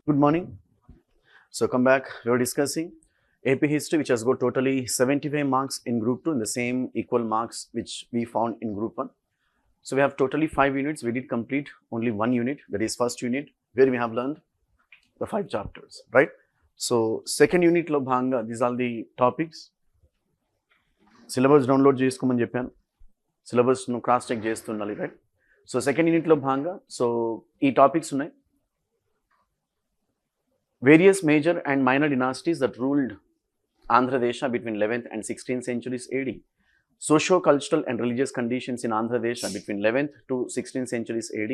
Good morning. So come back. We are discussing AP history, which has got totally 75 marks in group 2 and the same equal marks which we found in group 1. So we have totally 5 units. We did complete only one unit, that is first unit, where we have learned the 5 chapters, right? So second unit lo bhanga, these are the topics. Syllabus download చేసుకోమని చెప్పాను. Syllabus ను cross check చేస్తుండాలి, right? So second unit లో భాగంగా so ఈ topics ఉన్నాయి. Various major and minor dynasties that ruled Andhra Desha between 11th and 16th centuries AD. Socio-cultural and religious conditions in Andhra Desha between 11th to 16th centuries AD.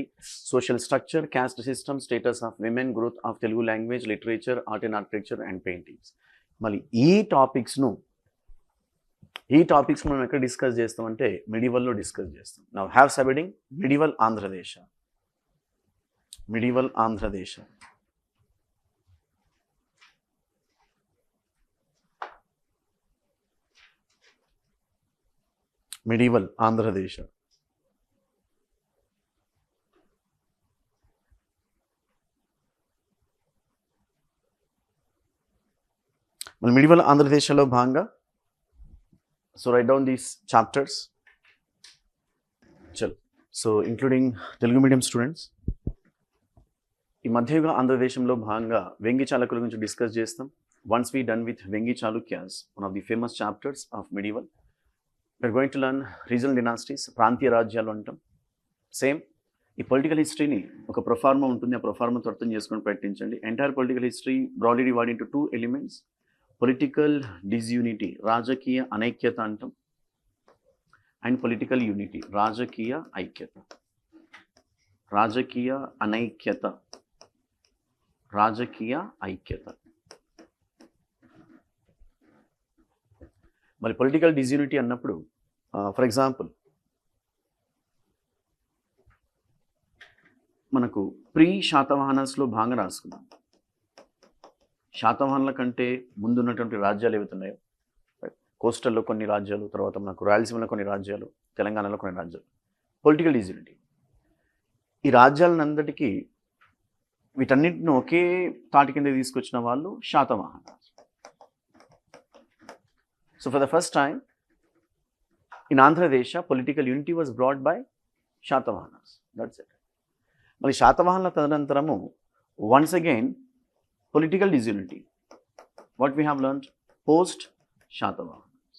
Social structure, caste system, status of women, growth of Telugu language, literature, art and architecture and paintings. మళ్ళీ ఈ topics మనం ఎక్కడ discuss చేస్తామంటే మిడివల్లో discuss చేస్తాం. Now have subheading medieval Andhradesha. Medieval Andhradesha. medieval Andhra Desha. Well, medieval Andhra Desha lo bhanga. So write down these chapters. Chal. So including Telugu medium students. ఈ మధ్యయుగ ఆంధ్రదేశంలో భాగంగా వెంగి చాళుక్యుల గురించి డిస్కస్ చేస్తాం. Once we done with Vengi Chalukyas, one of the famous chapters of medieval. We're going to learn regional dynasties, ప్రాంతీయ రాజ్యాలు అంటాం. Same ఈ పొలిటికల్ హిస్టరీని ఒక ప్రొఫార్మా ఉంటుంది, ఆ ప్రొఫార్మాతో అర్థం చేసుకొని ప్రయత్నించండి. Entire political history broadly divide into 2 elements. Political disunity, రాజకీయ అనైక్యత అంటాం, అండ్ పొలిటికల్ యూనిటీ, రాజకీయ ఐక్యత. రాజకీయ అనైక్యత, రాజకీయ ఐక్యత. మరి పొలిటికల్ డిస్యూనిటీ అన్నప్పుడు ఫర్ ఎగ్జాంపుల్ మనకు ప్రీ శాతవాహనస్లో భాగంగా రాసుకుందాం. శాతవాహనుల కంటే ముందున్నటువంటి రాజ్యాలు ఏవైతున్నాయో, కోస్టల్లో కొన్ని రాజ్యాలు, తర్వాత మనకు రాయలసీమలో కొన్ని రాజ్యాలు, తెలంగాణలో కొన్ని రాజ్యాలు. పొలిటికల్ డిస్యూనిటీ, ఈ రాజ్యాలన్నింటికీ వీటన్నిటిని ఒకే తాటి కింద తీసుకొచ్చిన వాళ్ళు Satavahana. So for the first time in Andhra Desha, political unity was brought by Shatavahanas. That's it. Mali Shatavahanla tadanantaramu, once again, political disunity. What we have learned post Shatavahanas.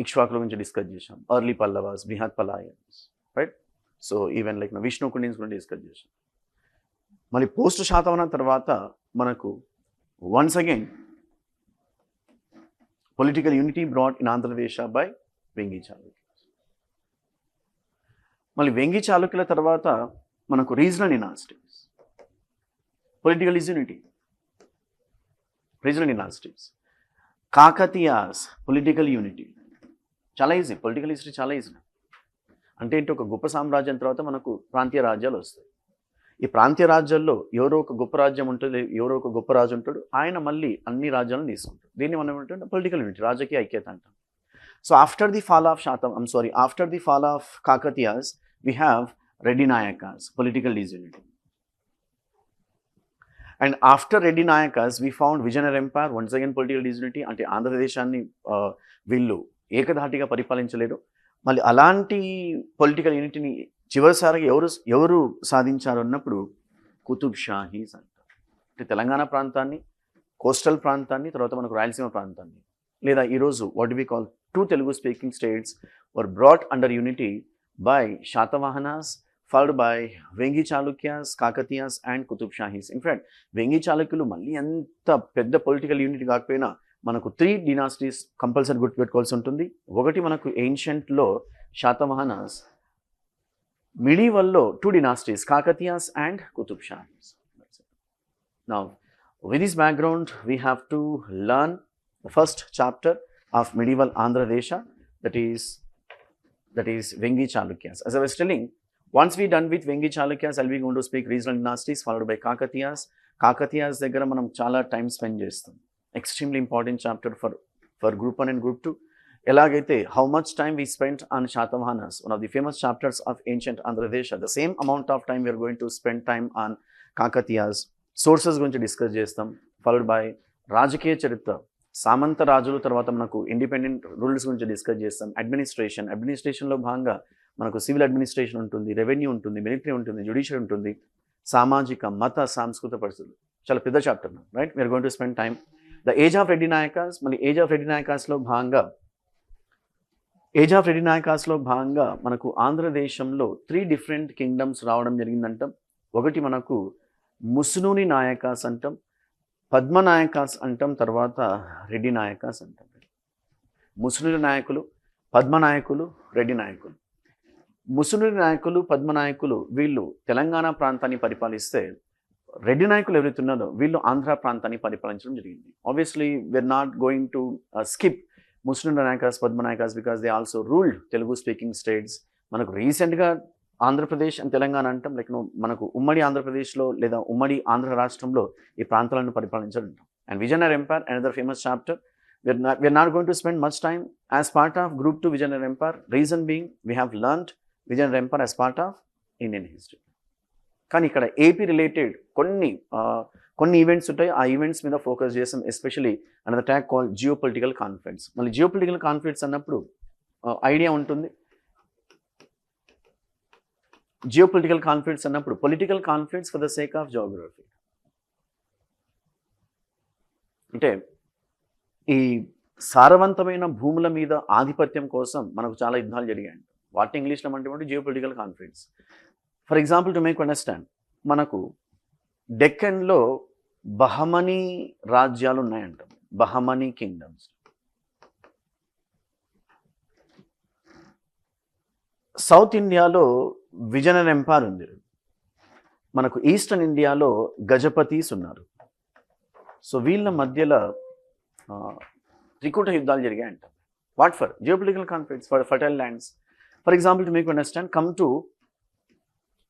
Ikshvakuల గురించి discuss చేశాం. Early Pallavas, Brihat Palayans, right? So even like Vishnu Kundins గురించి discuss చేశాం. మళ్ళీ post Satavahana తర్వాత మనకు once again political unity brought in Andhra Desha by Vengi చాళుక్యులు. మళ్ళీ వెంగి చాళుక్యుల తర్వాత మనకు regional dynasties, political disunity, regional dynasties. Kakatiyas, political unity. చాలా ఈజీ, పొలిటికల్ హిస్టరీ చాలా ఈజీ. అంటే ఏంటి, ఒక గొప్ప సామ్రాజ్యం తర్వాత మనకు ప్రాంతీయ రాజ్యాలు వస్తాయి. ఈ ప్రాంతీయ రాజ్యాల్లో ఎవరో ఒక గొప్ప రాజ్యం ఉంటుంది, ఎవరో ఒక గొప్ప రాజు ఉంటాడు, ఆయన మళ్ళీ అన్ని రాజ్యాలను తీసుకుంటాడు. దీన్ని మనం ఏమంటే పొలిటికల్ యూనిటీ, రాజకీయ ఐక్యత అంటాం. So after the fall of Kakatiyas we have Reddy Nayakas, political disunity. And after Reddy Nayakas we found Vijayanagara empire, once again political disunity. అంటే ఆంధ్రదేశాన్ని వీళ్ళు ఏకధాటిగా పరిపాలించలేరు. మళ్ళీ అలాంటి పొలిటికల్ యూనిటీని చివరిసారిగా ఎవరు సాధించారు అన్నప్పుడు కుతుబ్ షాహీస్ అంటారు. అంటే తెలంగాణ ప్రాంతాన్ని, కోస్టల్ ప్రాంతాన్ని, తర్వాత మనకు రాయలసీమ ప్రాంతాన్ని, లేదా ఈరోజు what we call 2 Telugu speaking states were brought under unity by Satavahanas, followed by Vengi Chalukyas, Kakatiyas and Qutb Shahis. In fact Vengi చాళుక్యులు మళ్ళీ ఎంత పెద్ద పొలిటికల్ యూనిటీ కాకపోయినా మనకు 3 డినాసిటీస్ కంపల్సరీ గుర్తుపెట్టుకోవాల్సి ఉంటుంది. ఒకటి మనకు ఏన్షియంట్లో Satavahanas, medieval 2 dynasties, Kakatiyas and Qutub Shahis. Now, with this background, we have to learn the first chapter of medieval Andhra Desha, that is Vengi Chalukyas. As I was telling, once we done with Vengi Chalukyas, I'll be going to speak regional dynasties followed by Kakatiyas. Kakatiyas దగ్గర మనం చాలా time spend చేస్తాం. Extremely important chapter for group 1 and group 2. ఎలాగైతే how much time we spent on Shatavahanas, one of the famous chapters of ancient Andhra Desha, the same amount of time we are going to spend time on Kakatiyas, sources గురించి discuss చేస్తాం. Followed by రాజకీయ చరిత్ర, సామంత రాజులు తర్వాత మనకు independent rules గురించి discuss చేస్తాం. అడ్మినిస్ట్రేషన్లో భాగంగా మనకు సివిల్ అడ్మినిస్ట్రేషన్ ఉంటుంది, రెవెన్యూ ఉంటుంది, మిలిటరీ ఉంటుంది, జ్యుడిషియరీ ఉంటుంది, సామాజిక మత సాంస్కృతిక పరిస్థితులు. చాలా పెద్ద chapter right. We are going to spend time. The age of Reddy Nayakas. మళ్ళీ ఏజ్ ఆఫ్ రెడ్డి నాయకాస్లో భాగంగా మనకు ఆంధ్రదేశంలో 3 డిఫరెంట్ కింగ్డమ్స్ రావడం జరిగిందంటాం. ఒకటి మనకు ముసునూని నాయకాస్ అంటాం, పద్మనాయకాస్ అంటాం, తర్వాత రెడ్డి నాయకాస్ అంటాం. ముసునూరి నాయకులు, పద్మనాయకులు, రెడ్డి నాయకులు. ముసునూరి నాయకులు, పద్మనాయకులు వీళ్ళు తెలంగాణ ప్రాంతాన్ని పరిపాలిస్తే, రెడ్డి నాయకులు ఎవరైతే ఉన్నారో వీళ్ళు ఆంధ్ర ప్రాంతాన్ని పరిపాలించడం జరిగింది. Obviously we are not going to skip Muslim Nayakas, Padmanayakas because they also ruled Telugu speaking states. మనకు రీసెంట్గా ఆంధ్రప్రదేశ్ అండ్ తెలంగాణ అంటాం, లైక్ మనకు ఉమ్మడి ఆంధ్రప్రదేశ్లో లేదా ఉమ్మడి ఆంధ్ర రాష్ట్రంలో ఈ ప్రాంతాలను పరిపాలించడం. And Vijayanagara empire, another famous chapter. We're not going to spend much time as part of Group 2 Vijayanagara Empire. Reason being, we have learnt Vijayanagara Empire as part of Indian history. కానీ ఇక్కడ ఏపీ రిలేటెడ్ కొన్ని events ఉంటాయి. ఆ events మీద focus చేస్తాం. Especially another tag call geo political conflicts. మళ్ళీ geo political conflicts అన్నప్పుడు idea ఉంటుంది. జియో పొలిటికల్ కాన్ఫ్లిక్ట్స్ అన్నప్పుడు political conflicts for the sake of Geography. అంటే ఈ సారవంతమైన భూముల మీద ఆధిపత్యం కోసం మనకు చాలా యుద్ధాలు జరిగాయి. వాటిని ఇంగ్లీష్లో అంటే geo political conflicts. For example, to make understand, మనకు డెక్కన్లో బహమనీ రాజ్యాలు ఉన్నాయంట, బహమనీ కింగ్డమ్స్. సౌత్ ఇండియాలో విజయనగర ఎంపైర్ ఉంది. మనకు ఈస్టర్న్ ఇండియాలో గజపతీస్ ఉన్నారు. సో వీళ్ళ మధ్యలో త్రికూట యుద్ధాలు జరిగాయంట. What for? Geopolitical conflicts for fertile lands. For example, to make understand, come to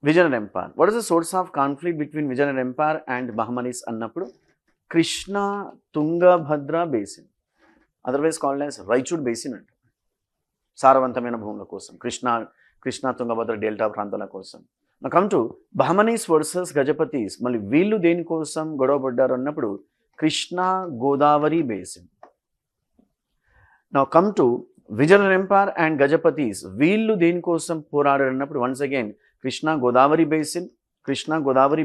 Vijayanagara empire. What is the source of conflict between Vijayanagara empire and Bahmanis అన్నప్పుడు Krishna Tungabhadra basin, otherwise called as Raichur basin అంట. సారవంతమైన భూముల కోసం, కృష్ణా తుంగభద్ర డెల్టా ప్రాంతాల కోసం. Come to Bahmanis versus Gajapatis. మళ్ళీ వీళ్ళు దేనికోసం గొడవ పడ్డారు అన్నప్పుడు Krishna Godavari basin. Now come to Vijayanagara empire and గజపతీస్. వీళ్ళు దేనికోసం పోరాడారు అన్నప్పుడు once again Krishna Godavari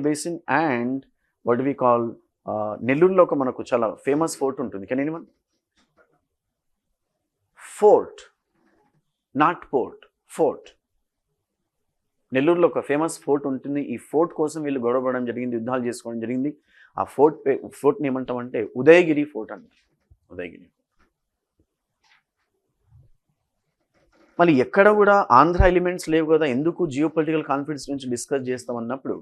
basin and what we call నెల్లూరులో ఒక మనకు చాలా ఫేమస్ ఫోర్ట్ ఉంటుంది. Can anyone? Fort, not port, fort. నెల్లూరులో ఒక ఫేమస్ ఫోర్ట్ ఉంటుంది. ఈ ఫోర్ట్ కోసం వీళ్ళు గొడవపడడం జరిగింది, యుద్ధాలు చేసుకోవడం జరిగింది. ఆ ఫోర్ట్ని ఏమంటామంటే ఉదయగిరి ఫోర్ట్ అంటారు. ఉదయగిరి. మళ్ళీ ఎక్కడ కూడా ఆంధ్ర ఎలిమెంట్స్ లేవు కదా, ఎందుకు జియో పొలిటికల్ కాన్ఫ్లిక్ట్స్ గురించి డిస్కస్ చేస్తామన్నప్పుడు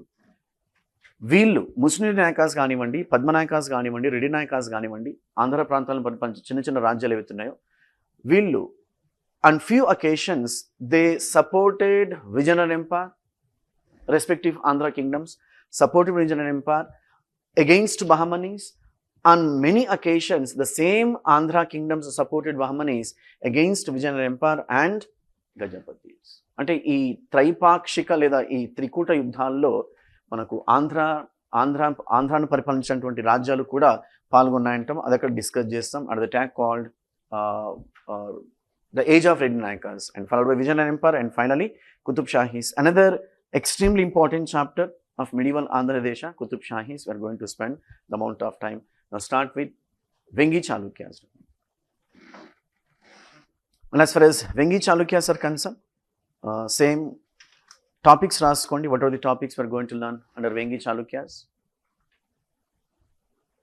వీళ్ళు ముస్లిం నాయకాస్ కానివ్వండి, పద్మనాయకాస్ కానివ్వండి, రెడ్డి నాయకాస్ కానివ్వండి, ఆంధ్ర ప్రాంతాలను పరిపాలించే చిన్న చిన్న రాజ్యాలు ఏవైతున్నాయో వీళ్ళు on few occasions they supported Vijayanagara Empire, respective Andhra kingdoms supported Vijayanagara Empire against Bahmanis. On many occasions the same Andhra kingdoms supported Bahmanis against Vijayanagara Empire and Gajapatis. అంటే ఈ త్రైపాక్షిక లేదా ఈ త్రికూట యుద్ధాల్లో మనకు ఆంధ్రాను పరిపాలించినటువంటి రాజ్యాలు కూడా పాల్గొన్నాయంటాం. అది అక్కడ డిస్కస్ చేస్తాం. At the tag called the age of Reddy Nayakas, and followed by Vijayanagara Empire, and finally Qutub Shahis. Another extremely important chapter of medieval Andhra Desha, Qutub Shahis. We are going to spend the amount of time. Now start with Vengi Chalukyas. And as far as Vengi Chalukyas are concerned, same topics raskondi. What are the topics we are going to learn under Vengi Chalukyas?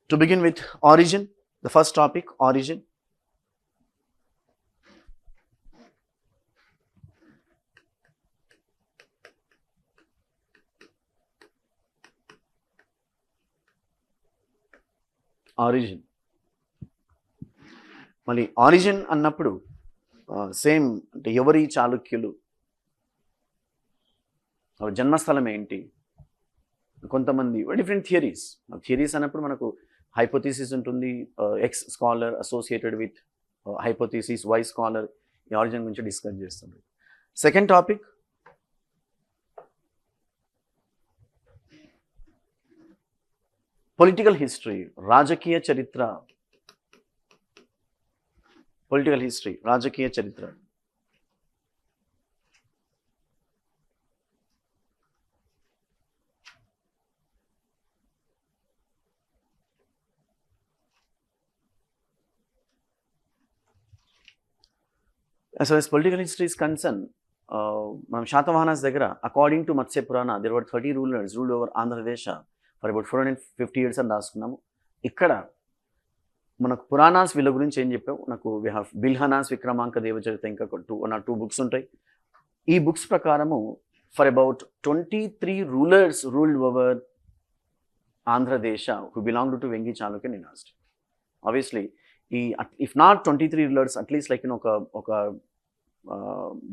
To begin with origin, the first topic, origin. Origin. మళ్ళీ origin అన్నప్పుడు same అంటే ఎవరి చాళుక్యులు, జన్మస్థలం ఏంటి, కొంతమంది different theories అన్నప్పుడు మనకు హైపోథీసిస్ ఉంటుంది. X scholar associated with hypothesis, Y scholar ఈ ఆరిజిన్ గురించి డిస్కస్ చేస్తుంది. సెకండ్ టాపిక్ పొలిటికల్ హిస్టరీ, రాజకీయ చరిత్ర. పొలిటికల్ హిస్టరీ, రాజకీయ చరిత్ర. As far as political history is concerned, మనం శాతవాహనాస్ దగ్గర according to Matsya Purana there were 30 rulers ruled over Andhra Pradesh for about 450 years అని రాసుకున్నాము. ఇక్కడ మనకు పురాణాస్ వీళ్ళ గురించి ఏం చెప్పావు, నాకు వి హ్యావ్ బిల్హనాస్ విక్రమాంక దేవచరిత, ఇంకా 2 books ఉంటాయి. ఈ బుక్స్ ప్రకారము for about 23 rulers ruled over Andhradesh who belong to Vengi Chalukya dynasty. Obviously ఈ if not 23 rulers at least like ఒక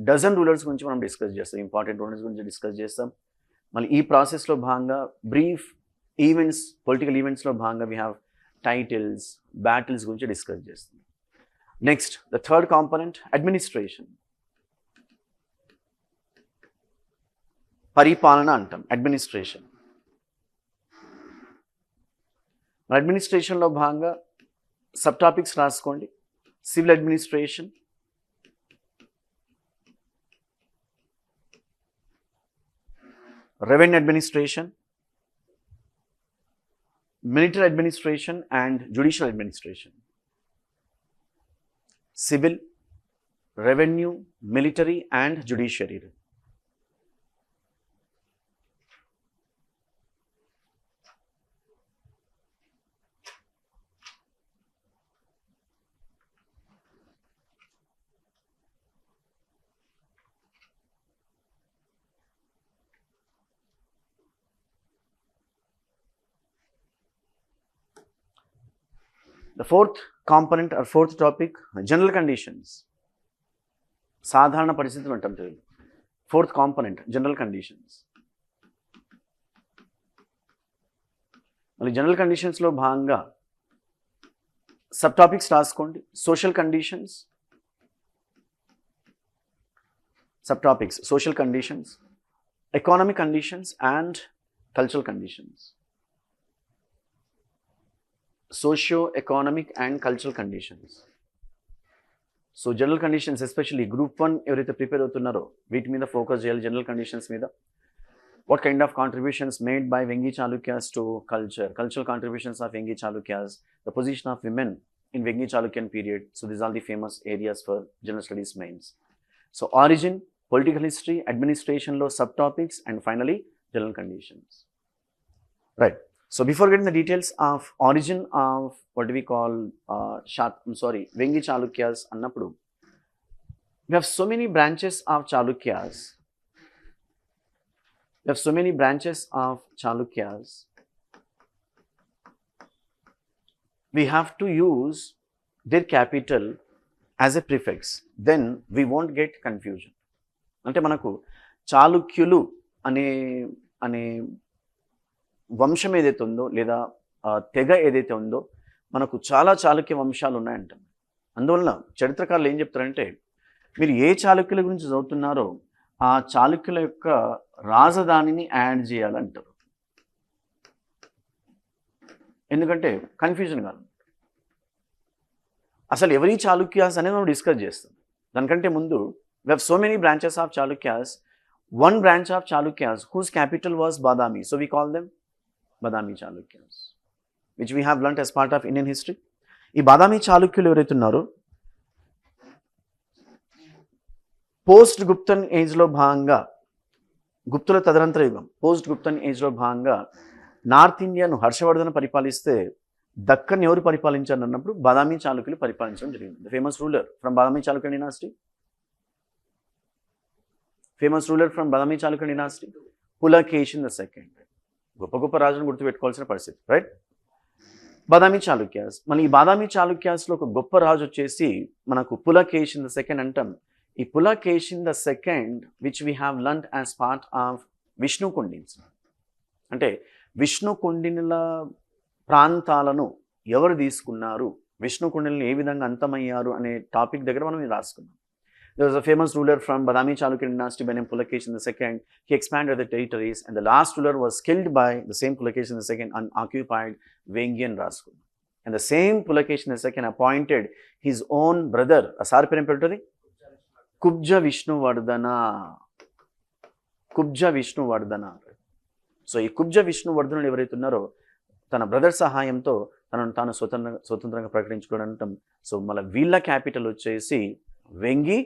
డజన్ రూలర్స్ గురించి మనం డిస్కస్ చేస్తాం, ఇంపార్టెంట్ రూలర్స్ గురించి డిస్కస్ చేస్తాం. మళ్ళీ ఈ ప్రాసెస్లో భాగంగా బ్రీఫ్ ఈవెంట్స్, పొలిటికల్ ఈవెంట్స్లో భాగంగా వీ హ్యావ్ టైటిల్స్, బ్యాటిల్స్ గురించి డిస్కస్ చేస్తాం. Next the third component administration, పరిపాలన అంటాం అడ్మినిస్ట్రేషన్. అడ్మినిస్ట్రేషన్లో భాగంగా సబ్ టాపిక్స్ రాసుకోండి. Civil administration, revenue administration, military administration and judicial administration. Civil, revenue, military and judiciary. The fourth component or fourth topic, general conditions. సాధారణ పరిస్థితులు అంటాం Telugu. Fourth component general conditions. మళ్ళీ general కండిషన్స్లో భాగంగా సబ్ టాపిక్స్ రాసుకోండి. Social conditions, sub topics social conditions, economic conditions and cultural conditions. Socio-economic and cultural conditions. So general conditions especially group 1 ఎవరైతే prepare అవుతున్నారో వీటి మీద ఫోకస్ చేయాలి. జనరల్ కండిషన్స్ మీద what kind of contributions made by Vengi Chalukyas to cultural contributions of Vengi Chalukyas, the position of women in Vengi Chalukyan period. So these are the famous areas for general studies mains. So origin, political history, అడ్మినిస్ట్రేషన్లో sub topics and finally general conditions. Right. So before getting the details of origin of what do we call Vengi Chalukyas annappudu, we have so many branches of Chalukyas. We have to use their capital as a prefix, then we won't get confusion. Ante manaku Chalukyulu ane వంశం ఏదైతే ఉందో లేదా తెగ ఏదైతే ఉందో మనకు చాలా చాళుక్య వంశాలు ఉన్నాయంటాం. అందువలన చరిత్రకారులు ఏం చెప్తారంటే మీరు ఏ చాళుక్యుల గురించి చదువుతున్నారో ఆ చాళుక్యుల యొక్క రాజధానిని యాడ్ చేయాలంటారు. ఎందుకంటే కన్ఫ్యూజన్ కాదు. అసలు ఎవరి చాళుక్యాస్ అనేది మనం డిస్కస్ చేస్తాం. దానికంటే ముందు we have so many branches of Chalukyas. One branch of Chalukyas whose capital was Badami, so we call them Badami Chalukyas, which we have learnt as part of Indian history. ఈ బాదామి చాళుక్యులు ఎవరైతే ఉన్నారో post Guptan ఏజ్లో భాగంగా, గుప్తుల తదనంతర యుగం post Guptan ఏజ్లో భాగంగా నార్త్ ఇండియాను హర్షవర్ధన పరిపాలిస్తే దక్కన్ ఎవరు పరిపాలించారు అన్నప్పుడు బాదామి చాళుక్యులు పరిపాలించడం జరిగింది. The famous ruler from Badami Chalukya dynasty, Pulakeshin the second. గొప్ప గొప్ప రాజును గుర్తుపెట్టుకోవాల్సిన పరిస్థితి, రైట్? బాదామి చాళుక్యాస్. మళ్ళీ ఈ బాదామి చాళుక్యాస్లో ఒక గొప్ప రాజు వచ్చేసి మనకు పులకేశిన్ ద సెకండ్ అంటాం. ఈ Pulakeshin the second which we have learned as part of Vishnukundins. అంటే విష్ణు కుండినుల ప్రాంతాలను ఎవరు తీసుకున్నారు, విష్ణు కుండినులు ఏ విధంగా అంతమయ్యారు అనే టాపిక్ దగ్గర మనం ఇది రాసుకున్నాం. There was a famous ruler from Badami Chalukya dynasty by name Pulakeshin II. He expanded the territories, and the last ruler was killed by the same Pulakeshin II and occupied Vengian Raskud. And the same Pulakeshin II appointed his own brother, a sir పేరు ఏం పెట్టది, Kubja Vishnuvardhana. Kubja Vishnuvardhana. So ఈ కుబ్జ విష్ణువర్ధనుడు ఎవరైతే ఉన్నారో తన brother సహాయంతో తనను తాను స్వతంత్రంగా ప్రకటించుకోవడం. సో మళ్ళీ వీళ్ళ క్యాపిటల్ వచ్చేసి Vengi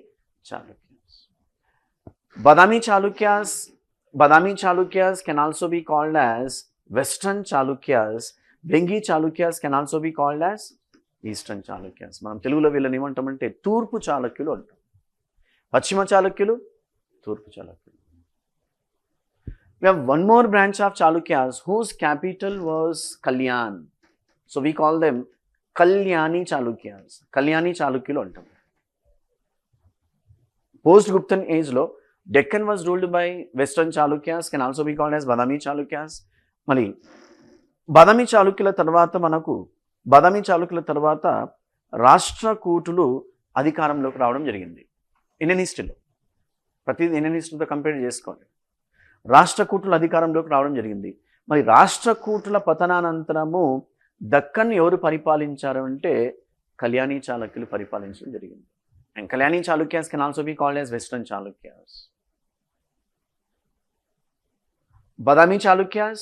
Chalukyas. Badami Chalukyas can also be called as Western Chalukyas. Vengi Chalukyas can also be called as Eastern Chalukyas. మనం తెలుగులో వీళ్ళని ఏమంటామంటే తూర్పు చాళుక్యులు అంటాం. పశ్చిమ చాళుక్యులు, తూర్పు చాళుక్యులు. We have one more branch of Chalukyas whose capital was Kalyan. So we call them Kalyani Chalukyas. Kalyani Chalukyuలు అంటాం. Post Guptan age lo Deccan was ruled by Western Chalukyas, can also be called as Badami Chalukyas. Mali Badami Chalukyula తర్వాత రాష్ట్రకూటులు అధికారంలోకి రావడం జరిగింది. Indian హిస్టరీలో ప్రతి Indian హిస్టరీతో compare చేసుకోండి. రాష్ట్రకూటులు అధికారంలోకి రావడం జరిగింది. మరి రాష్ట్రకూటుల పతనానంతరము దక్కన్ ఎవరు పరిపాలించారు అంటే కళ్యాణి చాళుక్యులు పరిపాలించడం జరిగింది. And Kalyani Chalukyas can also be called as Western Chalukyas. Badami Chalukyas,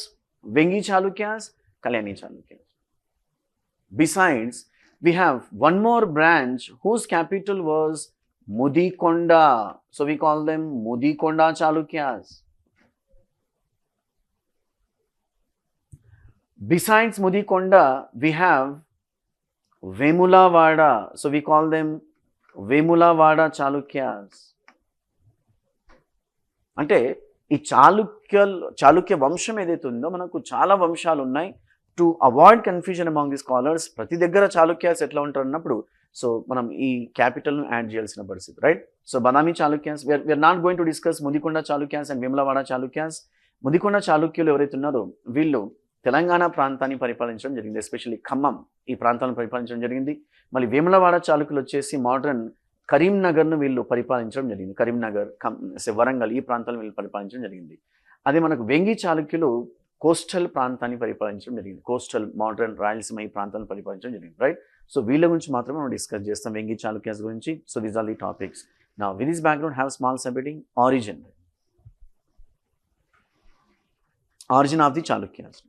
Vengi Chalukyas, Kalyani Chalukyas. Besides, we have one more branch whose capital was Mudikonda. So we call them Mudikonda Chalukyas. Besides Mudikonda, we have Vemulavada. So we call them Vemulawada Chalukyas. అంటే ఈ చాళుక్య వంశం ఏదైతే ఉందో మనకు చాలా వంశాలు ఉన్నాయి. To avoid confusion among the scholars, ప్రతి దగ్గర చాళుక్యాస్ ఎట్లా ఉంటారు అన్నప్పుడు సో మనం ఈ క్యాపిటల్ను యాడ్ చేయాల్సిన పరిస్థితి, right? So Badami Chalukyas, we're not going to discuss Mudikonda Chalukyas and Vemulawada Chalukyas. Mudikonda చాళుక్యులు ఎవరైతే ఉన్నారో వీళ్ళు తెలంగాణ ప్రాంతాన్ని పరిపాలించడం జరిగింది. ఎస్పెషల్లీ ఖమ్మం ఈ ప్రాంతాలను పరిపాలించడం జరిగింది. మళ్ళీ వేములవాడ చాళుక్యులు వచ్చేసి మోడర్న్ కరీంనగర్ను వీళ్ళు పరిపాలించడం జరిగింది. కరీంనగర్, వరంగల్ ఈ ప్రాంతాలను వీళ్ళు పరిపాలించడం జరిగింది. అదే మనకు వెంగి చాళుక్యులు కోస్టల్ ప్రాంతాన్ని పరిపాలించడం జరిగింది. కోస్టల్, మోడర్న్, రాయలసీమ ఈ ప్రాంతాలను పరిపాలించడం జరిగింది, రైట్? సో వీళ్ళ గురించి మాత్రమే మనం డిస్కస్ చేస్తాం, వెంగి చాళుక్యాస్ గురించి. So these are the topics. Now with this background have small subheading origin of the Chalukyas.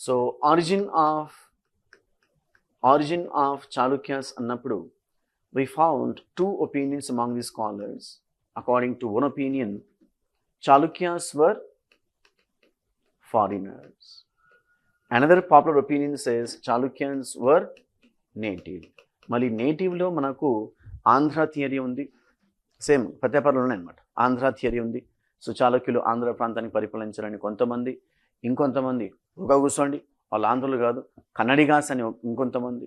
So origin of Chalukyas అన్నప్పుడు we found two opinions among the scholars. According to one opinion, Chalukyas were foreigners. Another popular opinion says Chalukyans were native. మళ్ళీ నేటివ్లో మనకు Andhra theory ఉంది, same ప్రత్యాపరలోనే అనమాట. Andhra theory ఉంది. So చాళుక్యులు ఆంధ్ర ప్రాంతాన్ని పరిపాలించారని కొంతమంది, ఇంకొంతమంది ఒక కూర్చోండి వాళ్ళు ఆంధ్రులు కాదు కన్నడిగాస్ అని ఇంకొంతమంది,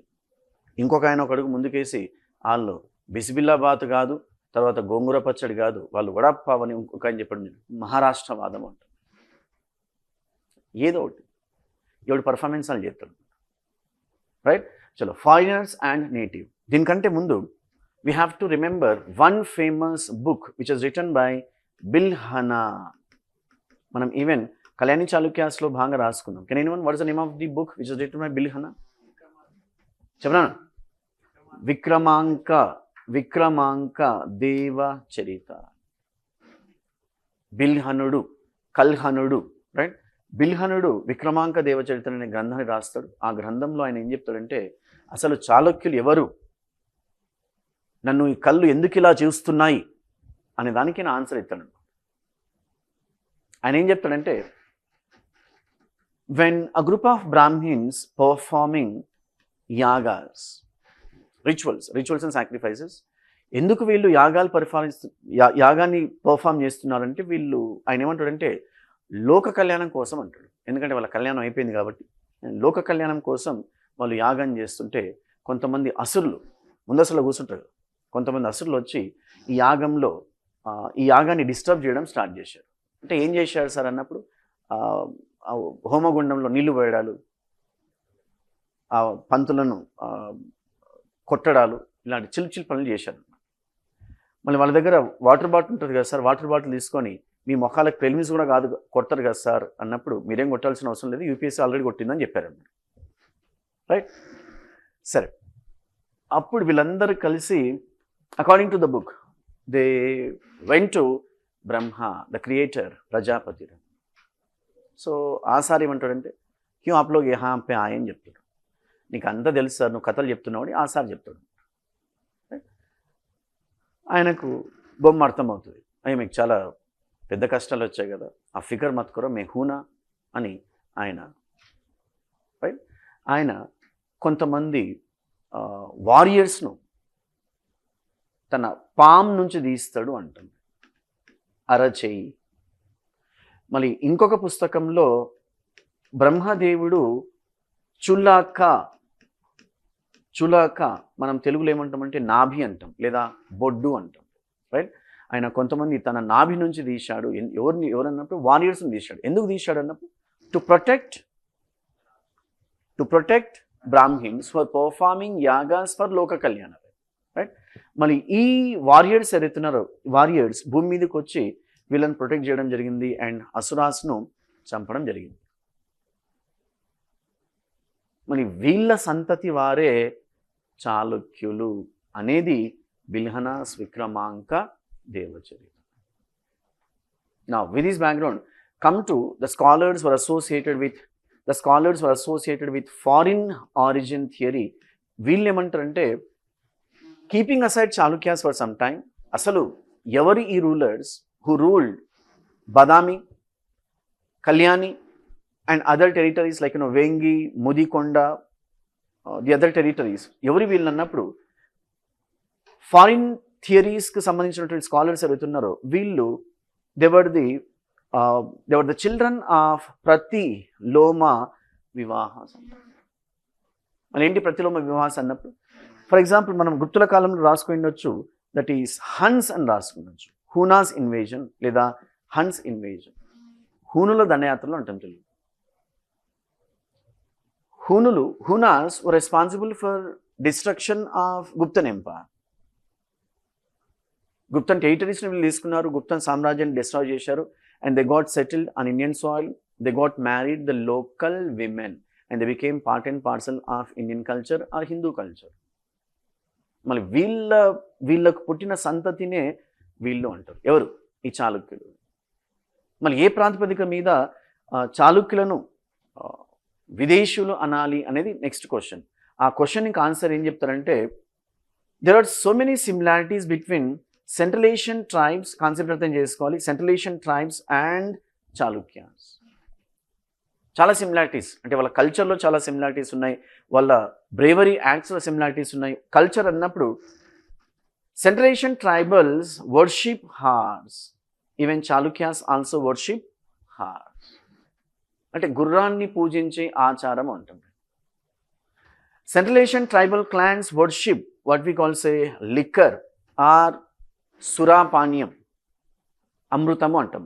ఇంకొక ఆయన ఒక అడుగు ముందుకేసి వాళ్ళు బిసిబిల్లాబాత్ కాదు, తర్వాత గోంగూర పచ్చడి కాదు, వాళ్ళు వడపావ్ అని ఇంకొక ఆయన చెప్పడం మహారాష్ట్రవాదం అంట. ఏదో ఒకటి ఎవడు పర్ఫార్మెన్స్ అని చెప్తాడు, రైట్? చలో, ఫారినర్స్ అండ్ నేటివ్. దీనికంటే ముందు we have to remember one famous book which was written by Bilhana. మనం ఈవెన్ కళ్యాణి చాళుక్యాస్లో భాగంగా రాసుకున్నాం. Can anyone what is the name of the book which was written by Bilhana? చెప్పనా? విక్రమాంక దేవ చరిత. బిల్హనుడు, కల్హనుడు, రైట్? బిల్హనుడు విక్రమాంక దేవచరిత్ర అనే గ్రంథాన్ని రాస్తాడు. ఆ గ్రంథంలో ఆయన ఏం చెప్తాడంటే అసలు చాళుక్యులు ఎవరు, నన్ను ఈ కళ్ళు ఎందుకు ఇలా చూస్తున్నాయి అనే దానికి నా ఆన్సర్ ఇస్తాడు. ఆయన ఏం చెప్తాడంటే, when a group of Brahmins performing yagas, rituals and sacrifices, ఎందుకు వీళ్ళు యాగాన్ని పర్ఫామ్ చేస్తున్నారంటే వీళ్ళు ఆయన ఏమంటాడంటే లోక కళ్యాణం కోసం అంటాడు. ఎందుకంటే వాళ్ళ కళ్యాణం అయిపోయింది కాబట్టి లోక కళ్యాణం కోసం వాళ్ళు యాగం చేస్తుంటే కొంతమంది అసురులు ముందసలు కూర్చుంటారు. కొంతమంది అసురులు వచ్చి ఈ యాగాన్ని డిస్టర్బ్ చేయడం స్టార్ట్ చేశారు. అంటే ఏం చేశారు సార్ అన్నప్పుడు హోమగుండంలో నీళ్లు పోయడాలు, పంతులను కొట్టడాలు, ఇలాంటి చిల్లు పనులు చేశారు. మళ్ళీ వాళ్ళ దగ్గర వాటర్ బాటిల్ ఉంటుంది కదా సార్, వాటర్ బాటిల్ తీసుకొని మీ మొఖాలకు ప్రెలిమ్స్ కూడా కాదు కొడతారు కదా సార్ అన్నప్పుడు మీరేం కొట్టాల్సిన అవసరం లేదు, యూపీఎస్సీ ఆల్రెడీ కొట్టిందని చెప్పారు. రైట్, సరే. అప్పుడు వీళ్ళందరూ కలిసి according to the book they went to Brahma the creator Prajapati. So ఆసారి ఏమంటాడంటే క్యూ ఆప్లో యహా పే ఆయ అని చెప్తాడు. నీకు అంతా తెలుసు సార్, నువ్వు కథలు చెప్తున్నావు అని ఆసారి చెప్తాడు. ఆయనకు బొమ్మ అర్థమవుతుంది, అయ్యి మీకు చాలా పెద్ద కష్టాలు వచ్చాయి కదా, ఆ ఫిగర్ మత్కరో మే హూనా అని ఆయన రైట్ ఆయన కొంతమంది వారియర్స్ను తన పామ్ నుంచి తీస్తాడు అంటుంది, అరచేయి. మళ్ళీ ఇంకొక పుస్తకంలో బ్రహ్మదేవుడు చులాక మనం తెలుగులో ఏమంటామంటే నాభి అంటాం లేదా బొడ్డు అంటాం. రైట్, ఆయన కొంతమంది తన నాభి నుంచి తీశాడు. ఎవరన్నప్పుడు వారియర్స్ని తీశాడు. ఎందుకు తీశాడు అన్నప్పుడు to protect Brahmins for performing yagas for లోక కళ్యాణ. రైట్, మళ్ళీ ఈ వారియర్స్ ఎవరైతున్నారో వారియర్స్ భూమి మీదకి వచ్చి వీళ్ళని ప్రొటెక్ట్ చేయడం జరిగింది అండ్ అసురాస్ను చంపడం జరిగింది. మరి వీళ్ళ సంతతి వారే చాళుక్యులు అనేది బిల్హనాస్ విక్రమాంక దేవచరిత. Now with this background come to the scholars were associated with foreign origin theory. వీళ్ళు ఏమంటారంటే keeping aside Chalukyas for some time, అసలు ఎవరి ఈ rulers who ruled Badami, Kalyani and other territories like Vengi, Mudikonda, the other territories, ఎవరి వీళ్ళు అన్నప్పుడు foreign థియరీస్కి సంబంధించినటువంటి scholars ఎవరుతున్నారో వీళ్ళు they were the children of ప్రతిలోమ వివాహాస్. మన ఏంటి ప్రతిలోమ వివాహాస్ అన్నప్పుడు ఫర్ ఎగ్జాంపుల్ మనం గుప్తుల కాలంలో రాసుకుండొచ్చు, దట్ ఈస్ హన్స్ అని రాసుకుండొచ్చు, హూనాస్ ఇన్వేజన్ లేదా హన్స్ ఇన్వేజన్. హూనుల దండయాత్రలు అంటాం Telugu. Hunas were responsible for destruction of Guptan empire. Guptan టెరిటరీస్ని వీళ్ళు తీసుకున్నారు, గుప్తన్ సామ్రాజ్యాన్ని డిస్ట్రాయ్ చేశారు and they got settled on Indian soil. They got married the local women and they became part and parcel of Indian culture or Hindu culture. మళ్ళీ వీళ్ళకు పుట్టిన సంతతినే వీళ్ళు అంటారు. ఎవరు? ఈ చాళుక్యులు. మళ్ళీ ఏ ప్రాతిపదిక మీద చాళుక్యులను విదేశీయులు అనాలి అనేది నెక్స్ట్ క్వశ్చన్. ఆ క్వశ్చన్కి ఆన్సర్ ఏం చెప్తారంటే there are so many similarities between central Asian tribes, concept అర్థం చేసుకోవాలి, central Asian tribes and Chalukyas. చాలా సిమిలారిటీస్ అంటే వాళ్ళ కల్చర్లో చాలా సిమిలారిటీస్ ఉన్నాయి, వాళ్ళ బ్రేవరీ యాక్ట్స్లో సిమిలారిటీస్ ఉన్నాయి. కల్చర్ అన్నప్పుడు central Asian tribals worship horse, even Chalukyas also worship horse. అంటే గుర్రాన్ని పూజించే ఆచారం ఉంటుంది. Central Asian tribal clans worship what we call say liquor or సురాపానీయం, అమృతము అంటాం.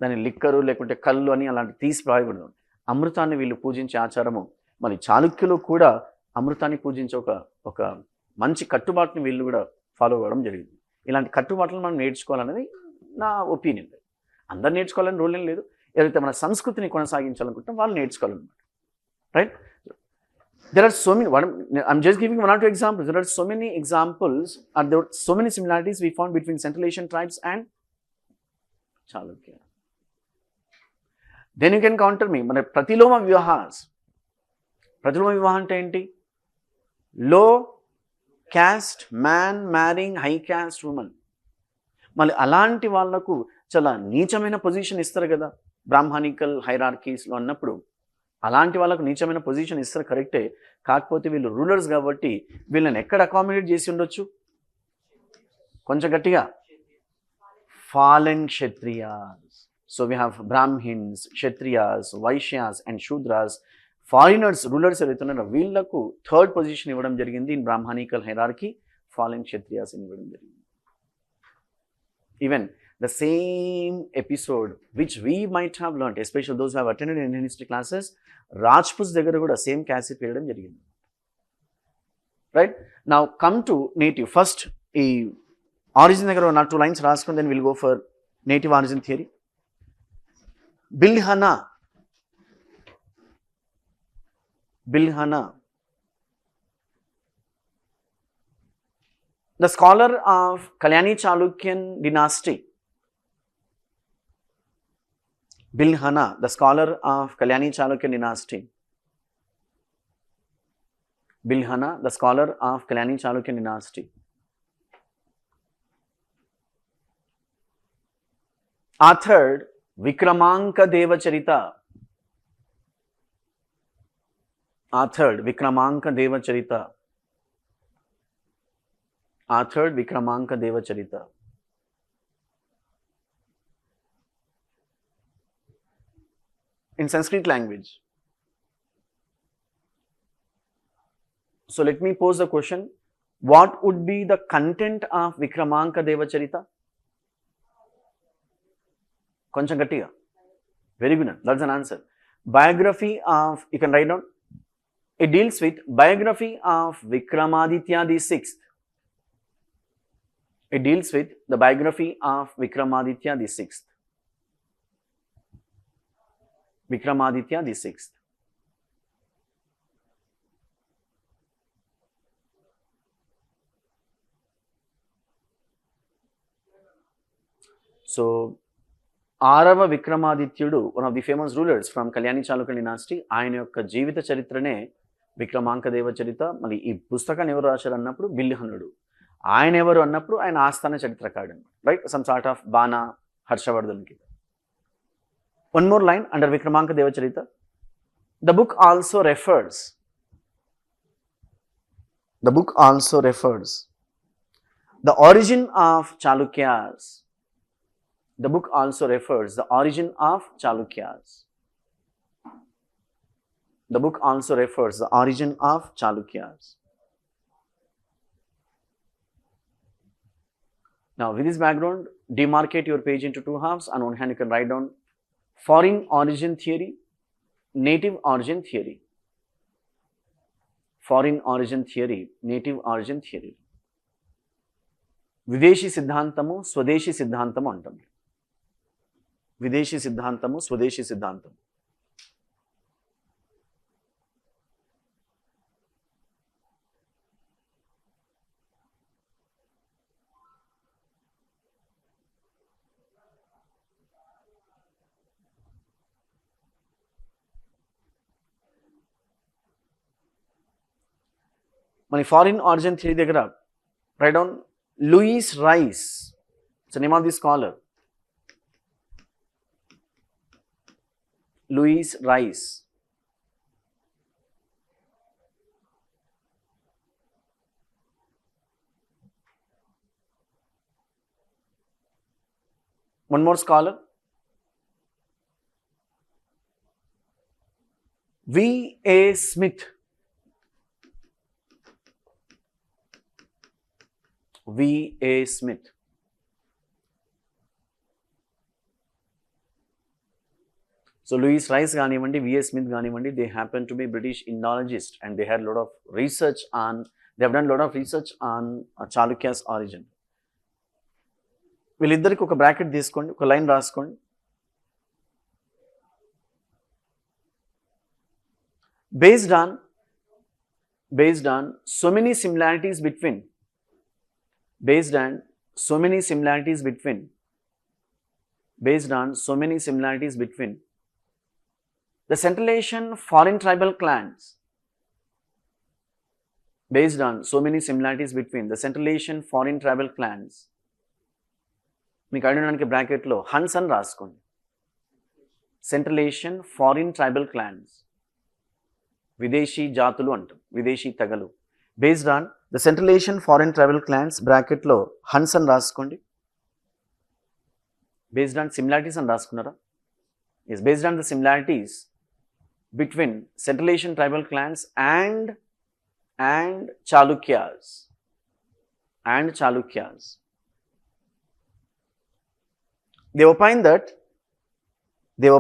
దాన్ని లిక్కరు లేకుంటే కళ్ళు అని అలాంటి తీసి రాయకూడదు. అమృతాన్ని వీళ్ళు పూజించే ఆచారము. మరి చాళుక్యులు కూడా అమృతాన్ని పూజించే ఒక మంచి కట్టుబాటుని వీళ్ళు కూడా ఫాలో అవ్వడం జరిగింది. ఇలాంటి కట్టుబాట్లను మనం నేర్చుకోవాలనేది నా ఒపీనియన్. అందరు నేర్చుకోవాలని రూల్ ఏం లేదు. ఏదైతే మన సంస్కృతిని కొనసాగించాలనుకుంటాం వాళ్ళు నేర్చుకోవాలన్నమాట. Right, there are so many, I'm just giving one or two examples. There are so many examples and there are so many similarities we found between Central Asian tribes and Chalukya. Then you can counter me, మన ప్రతిలోమ వివాహాస్. ప్రతిలోమ వివాహం అంటే ఏంటి? లో caste man మ్యారింగ్ high caste women. మళ్ళీ అలాంటి వాళ్లకు చాలా నీచమైన పొజిషన్ ఇస్తారు కదా బ్రాహ్మణికల్ హైరార్కీస్లో అన్నప్పుడు. అలాంటి వాళ్ళకు నీచమైన పొజిషన్ ఇస్తారు కరెక్టే, కాకపోతే వీళ్ళు రూలర్స్ కాబట్టి వీళ్ళని ఎక్కడ అకామిడేట్ చేసి ఉండొచ్చు? కొంచెం గట్టిగా. Fallen Kshatriyas. So we have Brahmins, Kshatriyas, Vaishyas and Shudras. Foreigners, rulers ఎవరైతున్నారో వీళ్లకు థర్డ్ పొజిషన్ ఇవ్వడం జరిగింది in brahmanical hierarchy. Fallen Kshatriyas ఇవ్వడం జరిగింది. Even the same episode which we might have learnt, especially those who have attended Indian history classes, Rajputs దగ్గర కూడా same cassette వేయడం జరిగింది. Right now come to native. First ఈ origin దగ్గర నా 2 lines రాసుకుని then will go for native origin theory. Bilhana, the scholar of Kalyani Chalukyan dynasty. Bilhana, the scholar of Kalyani Chalukyan dynasty. Bilhana, the scholar of Kalyani Chalukyan dynasty. Authored Vikramanka Devacharita. Authored Vikramanka Devacharita. Authored Vikramanka Devacharita. In Sanskrit language. So let me pose the question, what would be the content of Vikramanka Devacharita? Koncham gattiga. Very good. That's an answer. Biography of, you can write down. It deals with biography of Vikramaditya the 6th. It deals with the biography of Vikramaditya the 6th. Vikramaditya the 6th. So, ఆరవ విక్రమాదిత్యుడు, one of the famous rulers from Kalyani Chalukya dynasty, ఆయన యొక్క జీవిత చరిత్రనే విక్రమాంక దేవచరిత. మళ్ళీ ఈ పుస్తకాన్ని ఎవరు రాశారు అన్నప్పుడు బిల్హనుడు. ఆయన ఎవరు అన్నప్పుడు ఆయన ఆస్థాన చరిత్రకారుడు అనమాట. Right, some sort of Bana హర్షవర్ధన్కి. One more line under Vikramanka Devacharita. The book also refers the origin of Chalukyas. The book also refers the origin of Chalukyas. The book also refers the origin of Chalukyas. Now, with this background, demarcate your page into 2 halves. On one hand, you can write down foreign origin theory, native origin theory. Foreign origin theory, native origin theory. విదేశీ సిద్ధాంతము, స్వదేశీ సిద్ధాంతము అంటాం. విదేశీ సిద్ధాంతము, స్వదేశీ సిద్ధాంతం. మన ఫారిన్ ఆరిజిన్ థియరీ దగ్గర right down Louis Rice. It's name of the scholar. Louis Rice. One more scholar. V.A. Smith. V.A. Smith. So Louis Rice ganivandi, V.A. Smith ganivandi, they happen to be British Indologists and they had a lot of research on, they have done a lot of research on Chalukya's origin. వీళ్ళిద్దరికి ఒక bracket తీసుకోండి, ఒక line రాసుకోండి. Based on so many similarities between the Central Asian foreign tribal clans, based on so many similarities between the Central Asian foreign tribal clans, మీకు అడగడానికి బ్రాకెట్లో Huns అని రాసుకోండి. Central Asian foreign tribal clans, విదేశీ జాతులు అంటాం, విదేశీ తెగలు. Based on the central Asian foreign tribal clans బ్రాకెట్లో హన్స్ అని రాసుకోండి. బేస్డ్ ఆన్ సిమిలారిటీస్ అని రాసుకున్నారా? Yes, based on the similarities between central Asian tribal clans and Chalukyas. They opine that they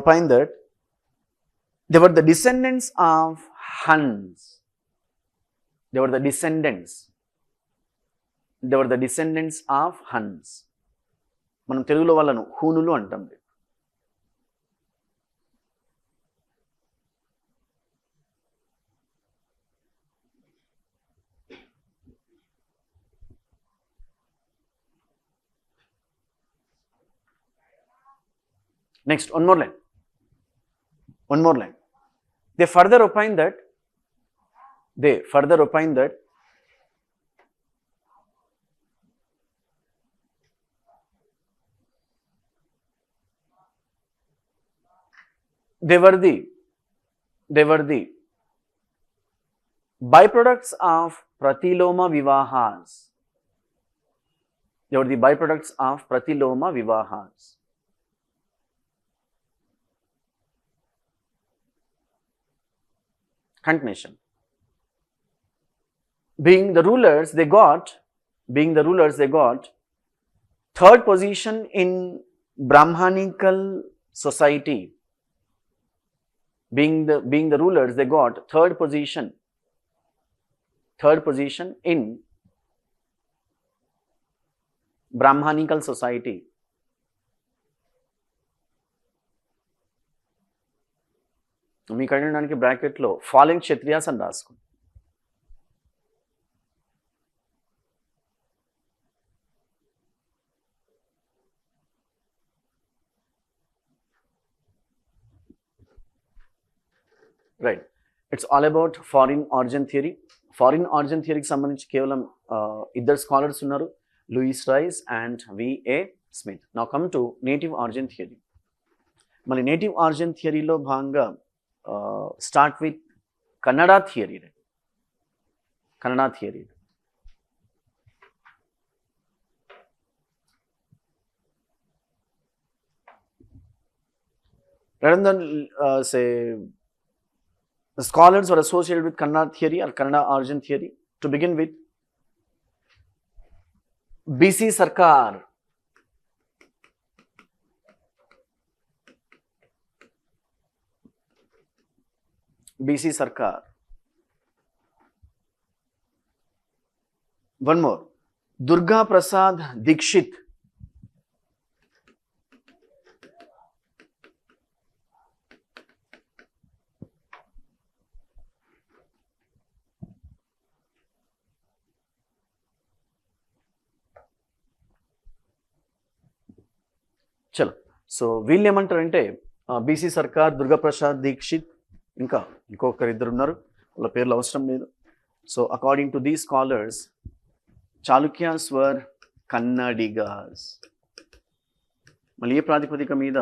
were the descendants of Huns. They were the descendants of Huns. మనం తెలుగులో వాళ్ళను హూనులు అంటాం. Next, one more line. They further opine that they were the byproducts of pratiloma vivahas. Continuation. Being the rulers, they got third position in Brahmanical society. Being the rulers, they got third position in Brahmanical society. మీకు అడగడానికి బ్రాకెట్లో falling Kshatriyas అని రాసుకోండి. Right, it's all about foreign origin theory. Foreign origin థియరీకి సంబంధించి కేవలం ఇద్దరు scholars ఉన్నారు, Lewis Rice and V A Smith. Now come to native origin theory. మళ్ళీ నేటివ్ ఆరిజిన్ థియరీలో భాగంగా start with Kannada theory. Rather than say the scholars were associated with Kannada theory or Kannada origin theory. To begin with, B.C. Sarkar. One more, Durga Prasad Dikshit. చలో, so వీళ్ళు ఏమంటారంటే BC సర్కార్, దుర్గా ప్రసాద్ దీక్షిత్, ఇంకా ఇంకొకరిద్దరు ఉన్నారు, వాళ్ళ పేర్లు అవసరం లేదు. So according to these scholars, Chalukyas were Kannadigas. మళ్ళీ ఏ ప్రాతిపదిక మీద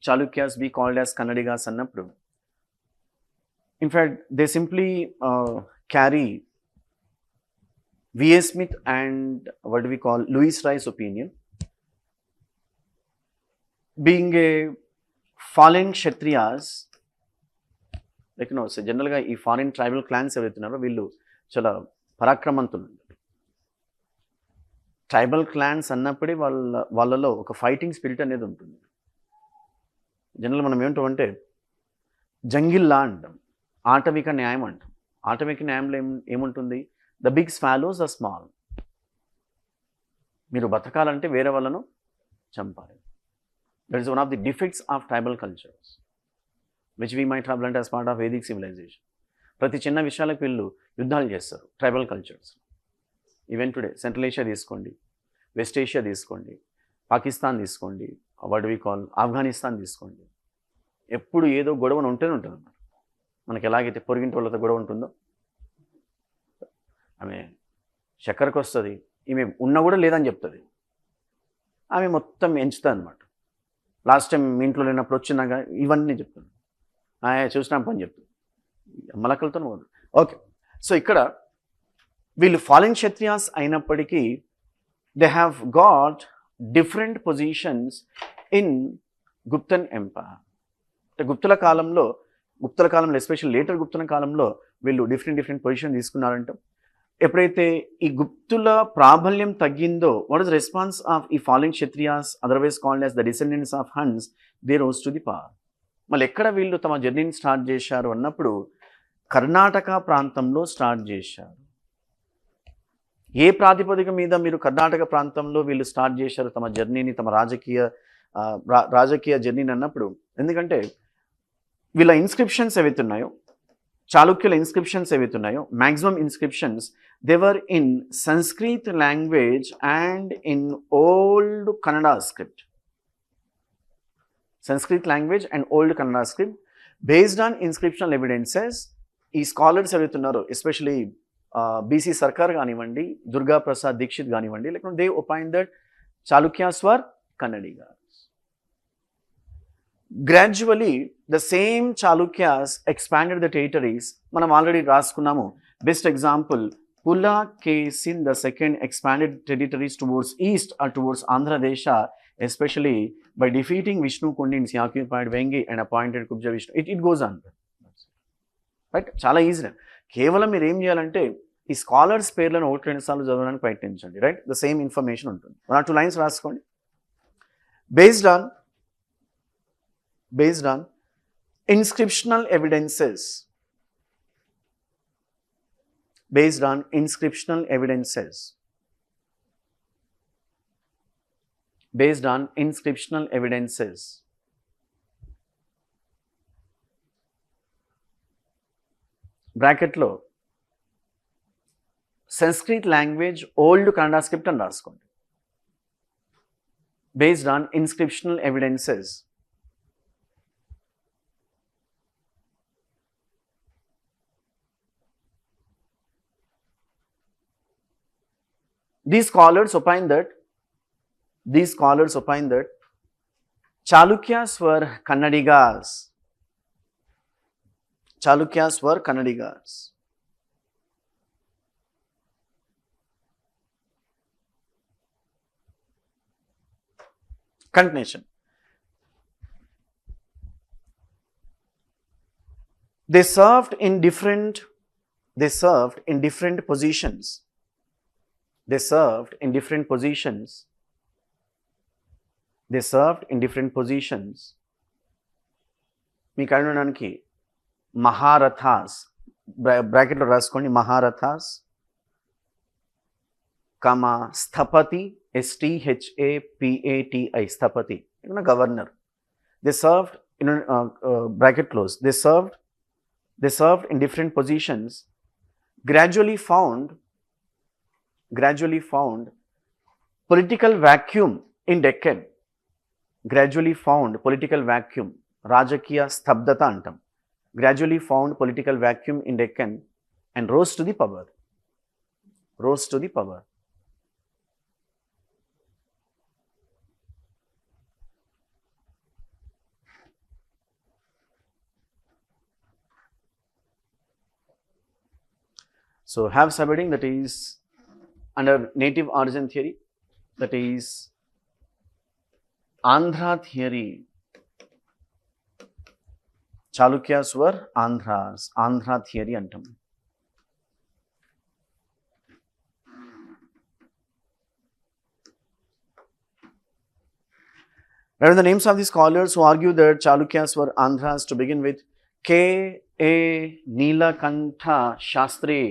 Chalukyas be called as Kannadigas అన్నప్పుడు, in fact they simply carry V A Smith and what we call Louis Rice opinion. Being a fallen Kshatriyas, like so జనరల్గా ఈ ఫారిన్ ట్రైబల్ క్లాన్స్ ఎవరైతున్నారో వీళ్ళు చాలా పరాక్రమంతులు. ట్రైబల్ క్లాన్స్ అన్నప్పుడే వాళ్ళలో ఒక ఫైటింగ్ స్పిరిట్ అనేది ఉంటుంది. జనరల్ మనం ఏమంటామంటే జంగిల్లా అంటాం, ఆటవిక న్యాయం అంటాం. ఆటవిక న్యాయంలో ఏముంటుంది? The big swallows are small. మీరు బతకాలంటే వేరే వాళ్ళను చంపాలి. That is one of the defects of tribal cultures which we might have learned as part of Vedic civilization. ప్రతి చిన్న విషయాలకు వీళ్ళు యుద్ధాలు చేస్తారు tribal cultures. Even today central Asia తీసుకోండి, వెస్ట్ ఏషియా తీసుకోండి, పాకిస్తాన్ తీసుకోండి, వాట్ వి కాల్ ఆఫ్ఘనిస్తాన్ తీసుకోండి, ఎప్పుడు ఏదో గొడవను ఉంటూనే ఉంటుంది అన్నమాట. మనకి ఎలాగైతే పొరిగింటి వాళ్ళతో గొడవ ఉంటుందో, ఆమె చక్కెరకు వస్తుంది, ఈమె ఉన్నా కూడా లేదని చెప్తుంది, ఆమె మొత్తం ఎంచుతుంది అనమాట. లాస్ట్ టైం మీ ఇంట్లో లేనప్పుడు వచ్చినాక ఇవన్నీ చెప్తుంది, చూసినా పని చెప్తుంది, మలకలతో. ఓకే, సో ఇక్కడ వీళ్ళు ఫాలెన్ క్షత్రియాస్ అయినప్పటికీ they have got different positions in Guptan empire. అంటే గుప్తుల కాలంలో ఎస్పెషల్ లేటర్ గుప్తుల కాలంలో వీళ్ళు డిఫరెంట్ పొజిషన్ తీసుకున్నారంట. ఎప్పుడైతే ఈ గుప్తుల ప్రాబల్యం తగ్గిందో, వాట్ ఇస్ రెస్పాన్స్ ఆఫ్ ఈ following Kshatriyas, otherwise called as the descendants of Huns, they rose to the power. మళ్ళీ ఎక్కడ వీళ్ళు తమ జర్నీని స్టార్ట్ చేశారు అన్నప్పుడు కర్ణాటక ప్రాంతంలో స్టార్ట్ చేశారు. ఏ ప్రాతిపదిక మీద మీరు కర్ణాటక ప్రాంతంలో వీళ్ళు స్టార్ట్ చేశారు తమ జర్నీని, తమ రాజకీయ జర్నీని అన్నప్పుడు, ఎందుకంటే వీళ్ళ ఇన్స్క్రిప్షన్స్ ఏవైతున్నాయో, చాళుక్యుల ఇన్స్క్రిప్షన్స్ ఏవైతున్నాయో, maximum inscriptions they were in Sanskrit language and in old Kannada script. Sanskrit language and old Kannada script based on inscriptional evidences. ఈ స్కాలర్స్ ఎవరైతున్నారో, ఎస్పెషలీ బీసీ సర్కార్ కానివ్వండి, దుర్గా ప్రసాద్ దీక్షిత్ కానివ్వండి, లేకుంటే they opine that Chalukyas were Kannadiga. Gradually, the same Chalukyas expanded the territories. మనం already రాసుకున్నాము. Best example, Pulakesin II expanded territories towards east or towards Andhra Desha, especially by defeating Vishnu Kundins. He occupied Vengi and appointed Kubja Vishnu. It goes on. Right? చాలా easy. కేవలం మీరు ఏం చేయాలంటే ఈ scholars పేర్లను 1-2 సార్లు చదవడానికి ప్రయత్నించండి. రైట్? ద సేమ్ ఇన్ఫర్మేషన్ ఉంటుంది. 1 or 2 lines రాసుకోండి. Based on inscriptional evidences. Based on inscriptional evidences. Based on inscriptional evidences. Bracket లో Sanskrit language old Kannada script అని రాసుకోండి. Based on inscriptional evidences. These scholars opine that Chalukyas were Kannadigas. Chalukyas were Kannadigas. Continuation. They served in different positions. They served in different positions. మీకు అనడానికి మహారథాస్, బ్రాకెట్లో రాసుకోండి, Maharathas, comma స్థపతి, STHAPATI, స్థపతి, governor. They served in bracket close. They served in different positions. Gradually found political vacuum in Deccan. Gradually found political vacuum, Rajakiya Stabdata antam. Gradually found political vacuum in Deccan and rose to the power. So have subheading, that is under native origin theory, that is Andhra theory. Chalukyas were Andhras. Andhra theory antam. What are the names of the scholars who argue that Chalukyas were Andhras? To begin with, K.A. Nilakantha Shastri.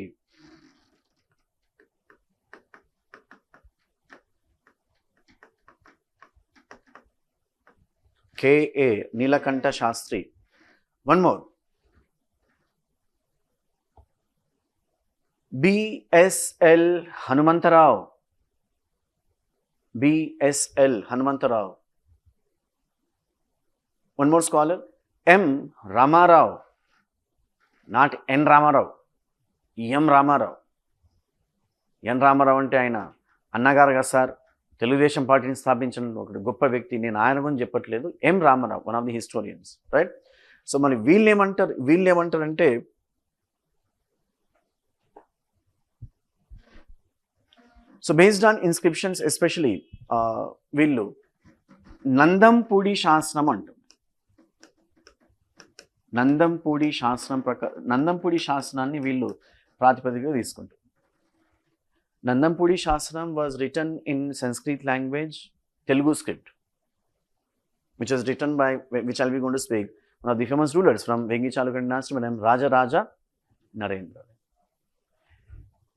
K.A. Nilakantha Shastri. One more. B.S.L. Hanumantarao. B.S.L. Hanumantarao. One more scholar. M. Ramarao. Not N. Ramarao. M. Ramarao. N. Ramarao అంటే ఆయన అన్నగారు కదా sir, Telugu Desam పార్టీని స్థాపించిన ఒక గొప్ప వ్యక్తి. నేను ఆయన గురించి చెప్పట్లేదు. M Ramarao, one of the historians. Right? So మరి వీళ్ళు ఏమంటారంటే so based on inscriptions especially వీళ్ళు నందంపూడి శాసనం అంటారు. నందంపూడి శాసనాన్ని వీళ్ళు ప్రాతిపదికగా తీసుకుంటారు. నందంపూడి శాసనం was return in Sanskrit language, Telugu script, which was written by, which I'll be going to speak, one of the famous rulers from Vengi Chalukya dynasty, Madam Raja Narendra.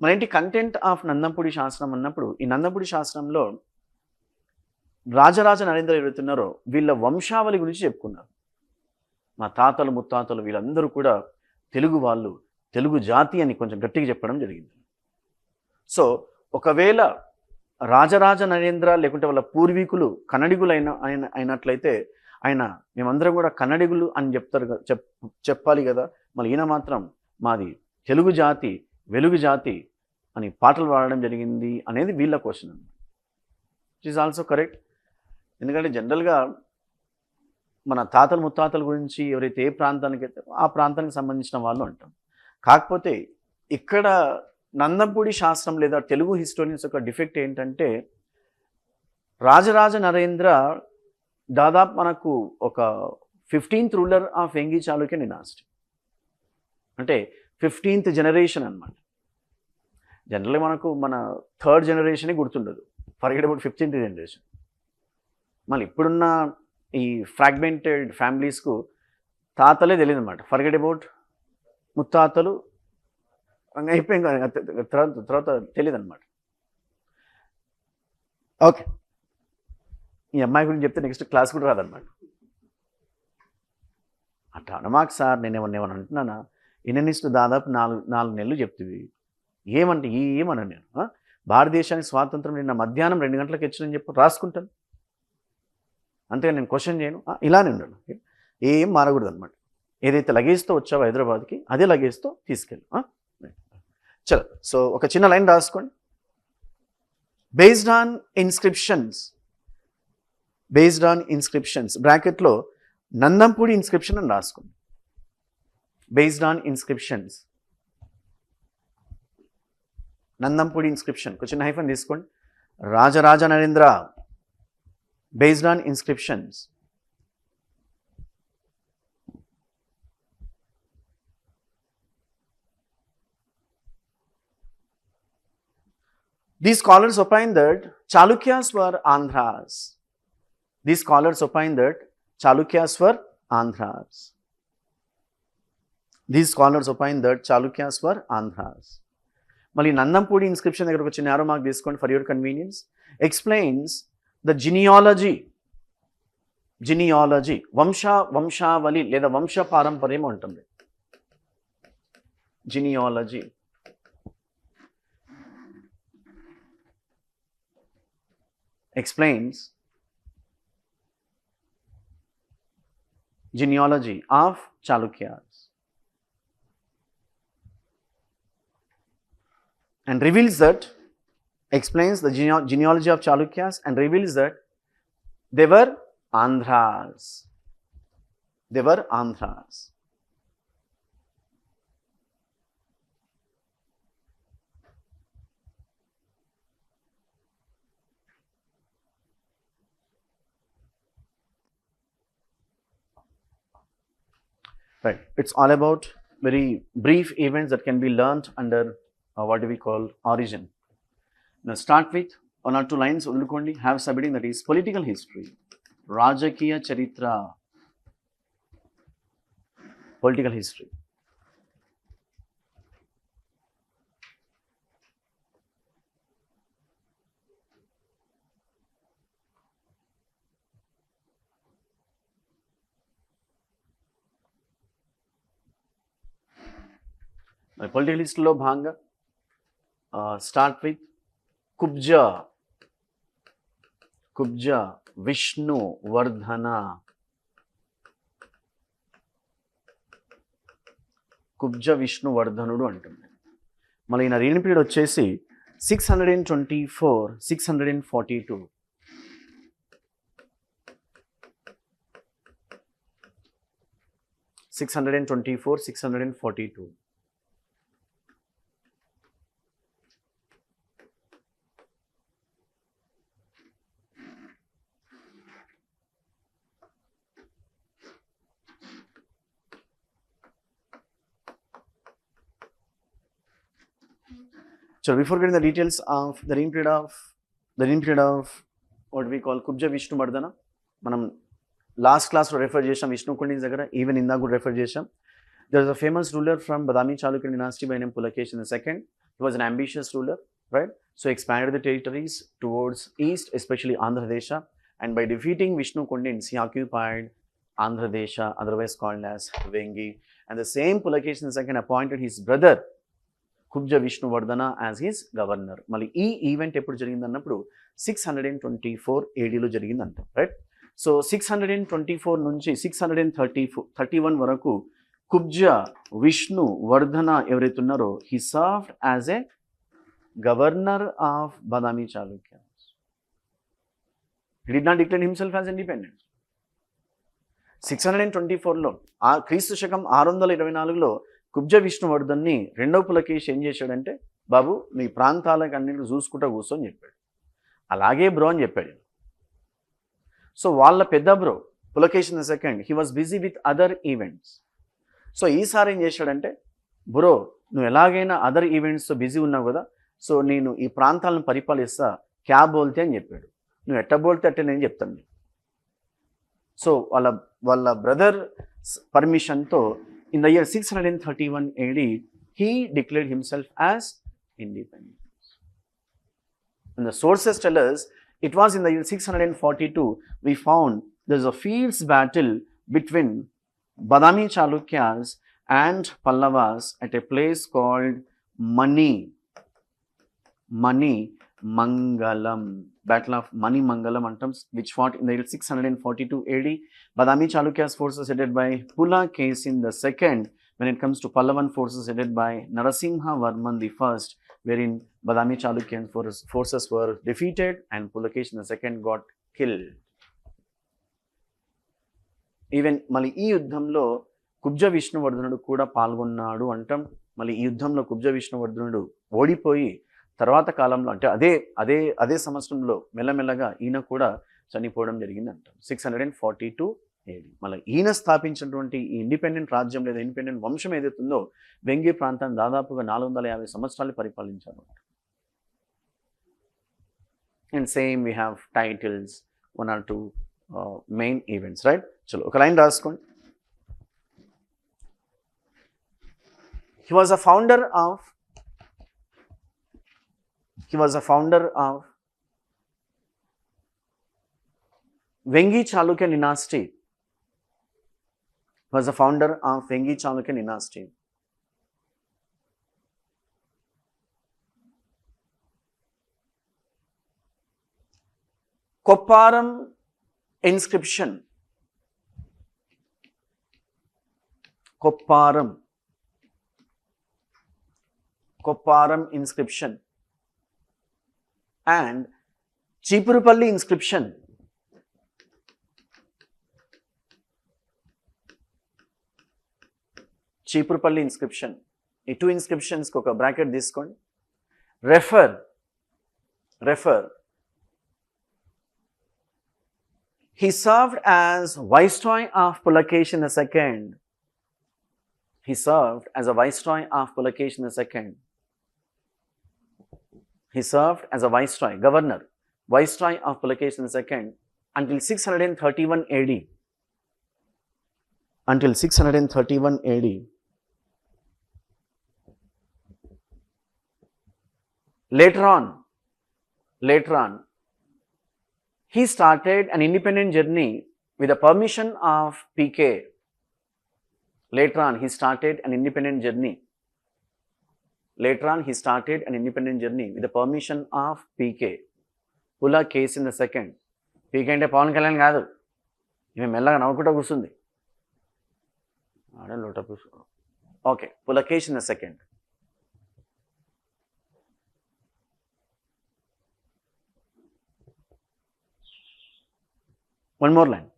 మన ఏంటి కంటెంట్ ఆఫ్ నందంపూడి శాసనం అన్నప్పుడు, ఈ నందంపూడి శాసనంలో రాజరాజ నరేంద్ర ఎవరుతున్నారో వీళ్ళ వంశావళి గురించి చెప్పుకున్నారు. మా తాతలు ముత్తాతలు వీళ్ళందరూ కూడా తెలుగు వాళ్ళు, తెలుగు జాతి అని కొంచెం గట్టిగా చెప్పడం జరిగింది. సో ఒకవేళ రాజరాజ నరేంద్ర లేకుంటే వాళ్ళ పూర్వీకులు కన్నడిగులు అయినట్లయితే ఆయన మేమందరం కూడా కన్నడిగులు అని చెప్పాలి కదా, మళ్ళీ ఈయన మాత్రం మాది తెలుగు జాతి, వెలుగు జాతి అని పాటలు పాడడం జరిగింది అనేది వీళ్ళ క్వశ్చన్ అన్నమాట. It is also correct. ఎందుకంటే జనరల్గా మన తాతల ముత్తాతల గురించి ఎవరైతే ఏ ప్రాంతానికి అయితే ఆ ప్రాంతానికి సంబంధించిన వాళ్ళు అంటాం. కాకపోతే ఇక్కడ నందంపూడి శాస్త్రం లేదా తెలుగు హిస్టోరియన్స్ యొక్క డిఫెక్ట్ ఏంటంటే రాజరాజ నరేంద్ర దాదాపు మనకు ఒక 15th ruler of Vengi Chalukya dynasty, అంటే 15th జనరేషన్ అన్నమాట. జనరల్గా మనకు మన 3rd జనరేషనే గుర్తుండదు, ఫర్గెట్ అబౌట్ 15th జనరేషన్. మళ్ళీ ఇప్పుడున్న ఈ ఫ్రాగ్మెంటెడ్ ఫ్యామిలీస్కు తాతలే తెలియదు అనమాట, ఫర్గెట్ అబౌట్ ముత్తాతలు అయిపోయింది, తర్వాత తెలియదు అనమాట. ఓకే, ఈ అమ్మాయి గురించి చెప్తే నెక్స్ట్ క్లాస్ కూడా రాదనమాట. అట్లా అనమాకు సార్, నేను ఏమన్నా అంటున్నానా? ఇన్ననిస్ట్ దాదాపు 4 నెలలు చెప్తుంది ఏమంటే ఏమన్నా నేను భారతదేశానికి స్వాతంత్రం నిన్న మధ్యాహ్నం 2 గంటలకు ఇచ్చిందని చెప్పి రాసుకుంటాను, అంతే. నేను క్వశ్చన్ చేయను, ఇలానే ఉండను, ఏం మారకూడదు అనమాట. ఏదైతే లగేజ్తో వచ్చావో హైదరాబాద్కి అదే లగేజ్తో తీసుకెళ్ళు. చలో, సో ఒక చిన్న లైన్ రాసుకోండి. బేస్డ్ ఆన్ ఇన్స్క్రిప్షన్స్ బ్రాకెట్లో నందంపూడి ఇన్స్క్రిప్షన్ అని రాసుకోండి. Based on inscriptions Nandampudi inscription, ఒక చిన్న హైఫన్ తీసుకోండి. Rajaraja Narendra based on inscriptions. These scholars opine that Chalukyas were Andhras. These scholars opine that Chalukyas were Andhras. These scholars opine that Chalukyas were Andhras. మళ్ళీ Nandampudi inscription దగ్గర ఒక చిన్న arrow mark తీసుకోండి for your convenience. Explains the genealogy వంశావళి లేదా వంశ పారంపర్యం ఉంటుంది. Genealogy explains genealogy of Chalukyas and reveals that, explains the genealogy of Chalukyas and reveals that they were Andhras. Right. It's all about very brief events that can be learnt under what do we call origin. Now start with 1 or 2 lines. Ondukondi, have subheading that is political history, Rajakiya Charitra, political history. Political హిస్టరీలో భాగంగా start with Kubja Vishnu వర్ధన. కుబ్జ విష్ణువర్ధనుడు అంటుంది. మళ్ళీ ఈయన reading period వచ్చేసి 624-642. 624-642. So before getting the details of the reign period of what we call Kubja Vishnuvardhana, మనం last క్లాస్లో refer చేసాం విష్ణుకుండి దగ్గర, ఈవెన్ ఇందాక కూడా రెఫర్ చేసాం. There is a famous ruler from Badami Chalukya dynasty by name Pulakeshin II. He was an ambitious ruler, right? So expanded the territories towards east, especially Andhra Pradesh, and by defeating Vishnu Kundins, he occupied Andhra Pradesh, otherwise called as Vengi. And the same Pulakeshin II appointed his brother Kubja Vishnuvardhana as his governor. మళ్ళీ ఈ event ఎప్పుడు జరిగిందన్నప్పుడు 624 ADలో జరిగిందంట, right? So 624 నుంచి 631 వరకు కుబ్జా విష్ణువర్ధన ఎవరైతే ఉన్నారో, he served as a governor of Badami Chalukya. He did not declare himself as independent. 624లో క్రీస్తు శకం 624లో కుబ్జా విష్ణువర్ధన్ని రెండవ పులకేష్ ఏం చేశాడంటే, బాబు మీ ప్రాంతాలకు అన్నింటిని చూసుకుంటూ కూర్చొని చెప్పాడు. అలాగే బ్రో అని చెప్పాడు. సో వాళ్ళ పెద్ద bro Pulakeshin II, he was busy with other events. So ఈసారి ఏం చేశాడంటే, బ్రో నువ్వు ఎలాగైనా అదర్ ఈవెంట్స్తో బిజీ ఉన్నావు కదా, సో నేను ఈ ప్రాంతాలను పరిపాలిస్తా, క్యా బోల్తే అని చెప్పాడు. నువ్వు ఎట్ట బోల్తే అట్టే నేను చెప్తాను. సో వాళ్ళ brother పర్మిషన్తో in the year 631 AD, he declared himself as independent. And the sources tell us it was in the year 642 we found there's a fierce battle between Badami Chalukyas and Pallavas at a place called Mani Mangalam. Battle of Mani Mangalam antam, which fought in the year 642 AD. Badami Chalukyas forces headed by Pulakesin II, when it comes to Pallavan forces headed by Narasimha Varman I, wherein Badami Chalukyan forces were defeated and Pulakesin II got killed. Even మళ్ళీ ఈ యుద్ధంలో కుబ్జ విష్ణువర్ధనుడు కూడా పాల్గొన్నాడు అంటాం. మళ్ళీ ఈ యుద్ధంలో కుబ్జ విష్ణువర్ధనుడు ఓడిపోయి తర్వాత కాలంలో అంటే అదే సంవత్సరంలో మెల్లమెల్లగా ఈయన కూడా చనిపోవడం జరిగింది అంటాం. 642 AD. మళ్ళీ ఈయన స్థాపించినటువంటి ఈ ఇండిపెండెంట్ రాజ్యం లేదా ఇండిపెండెంట్ వంశం ఏదైతుందో వెంగి ప్రాంతాన్ని దాదాపుగా 450 సంవత్సరాలు పరిపాలించారు. And same we have titles, 1 or 2 main events, right? చలో ఒక లైన్ రాసుకోండి. He was a founder of Vengi Chalukya dynasty. Was a founder of Vengi Chalukya dynasty. Kopparam inscription. Kopparam inscription and Chipurupalli inscription. Chipurupalli inscription. ఈ 2 inscriptions కి ఒక bracket తీసుకోండి. Refer. He served as Viceroy of Pulakeshin II. He served as a Viceroy of Pulakeshin II. He served as a Viceroy, Governor, Viceroy of Pulakeshin II until 631 AD. Until 631 AD. Later on, he started an independent journey with the permission of PK. Later on, he started an independent journey with the permission of PK. Pulakesin II. PK అంటే పవన్ కళ్యాణ్ కాదు, ఈమె మెల్లగా నవ్వుకుంటూ కూర్చుంది. Okay, Pulakesin II. One more line.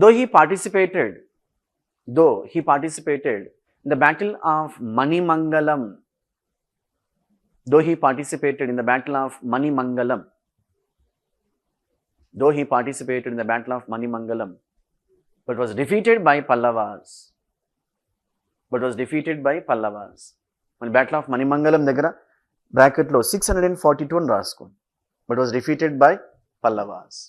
Though he participated in the battle of Manimangalam, but was defeated by Pallavas. But was defeated by Pallavas. మన battle of మణిమంగళం దగ్గర బ్రాకెట్లో 642 అని రాసుకోండి, but was defeated by Pallavas.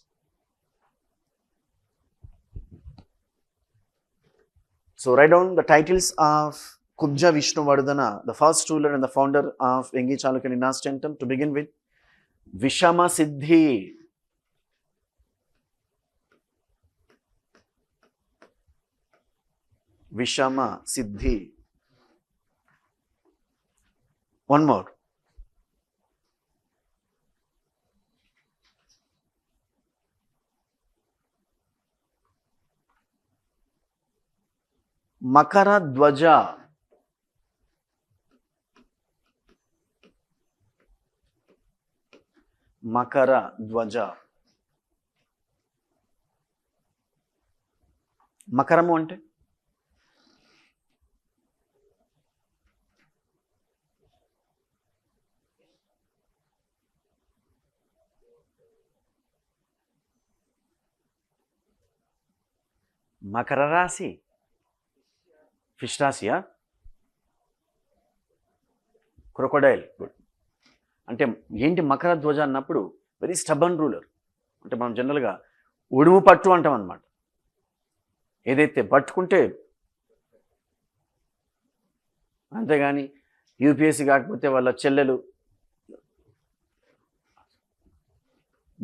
So write down the titles of Kubja Vishnuvardhana, the first ruler and the founder of Vengi Chalukya dynasty. To begin with, Vishama Siddhi. Vishama Siddhi. One more. Makara Dwaja. Makara Dwaja. మకరము అంటే మకర రాశి, fish రాశియా? Crocodile. Good. అంటే ఏంటి మకర ధ్వజ అన్నప్పుడు very stubborn ruler. అంటే మనం జనరల్గా ఉడుము పట్టు అంటాం అన్నమాట. ఏదైతే పట్టుకుంటే, అంతేగాని యూపీఎస్సీ కాకపోతే వాళ్ళ చెల్లెలు.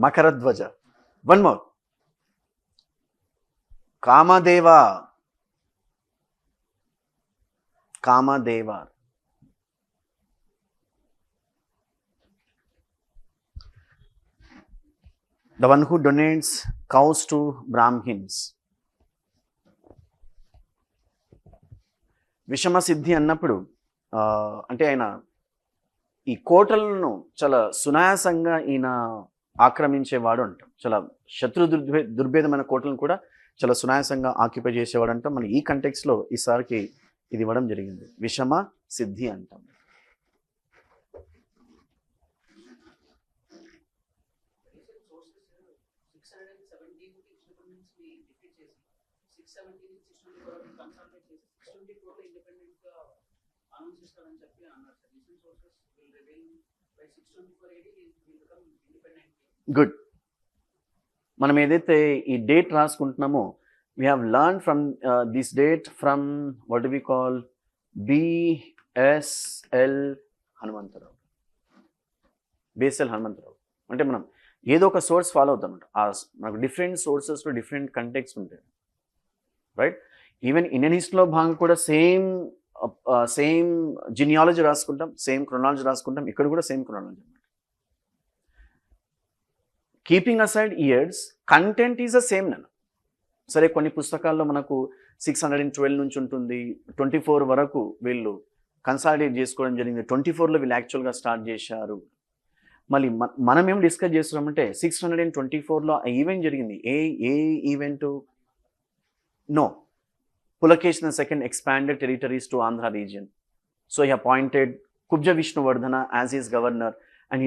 Makara Dhwaja. One more. Kamadeva. Kamadeva. The one who donates cows to Brahmins. విషమ సిద్ధి అన్నప్పుడు అంటే ఆయన ఈ కోటలను చాలా సునాయాసంగా ఈయన ఆక్రమించేవాడు అంటాం. చాలా శత్రు దుర్భేదమైన కోటలను కూడా చాలా సునాయాసంగా ఆక్యుపై చేసేవాడు అంటాం. మన ఈ కంటెక్స్లో ఈసారికి ఇది ఇవ్వడం జరిగింది. విషమ సిద్ధి అంటాం. గుడ్. మనం ఏదైతే ఈ date రాసుకుంటున్నామో, we have learned from this date from what do we call BSL Hanumantharao. అంటే మనం ఏదో ఒక సోర్స్ ఫాలో అవుతాం. మనకు డిఫరెంట్ సోర్సెస్లో డిఫరెంట్ కంటెక్స్ట్ ఉంటాయి, రైట్? ఈవెన్ ఇండియన్ హిస్టరీలో భాగంగా కూడా సేమ్ జినియాలజీ రాసుకుంటాం, సేమ్ క్రొనాలజీ రాసుకుంటాం. ఇక్కడ కూడా సేమ్ క్రొనాలజీ అనమాట. Keeping aside years, content is the same నన్ను. సరే, కొన్ని పుస్తకాల్లో మనకు 612 నుంచి ఉంటుంది, 24 వరకు వీళ్ళు కన్సాలిడేట్ చేసుకోవడం జరిగింది. 24లో వీళ్ళు యాక్చువల్గా స్టార్ట్ చేశారు. మళ్ళీ మనం ఏం డిస్కస్ చేస్తున్నామంటే 624లో ఆ ఈవెంట్ జరిగింది. ఏ event? No, Pulakesh II expanded territories to Andhra region. So he appointed Kubja Vishnuvardhana as his governor, and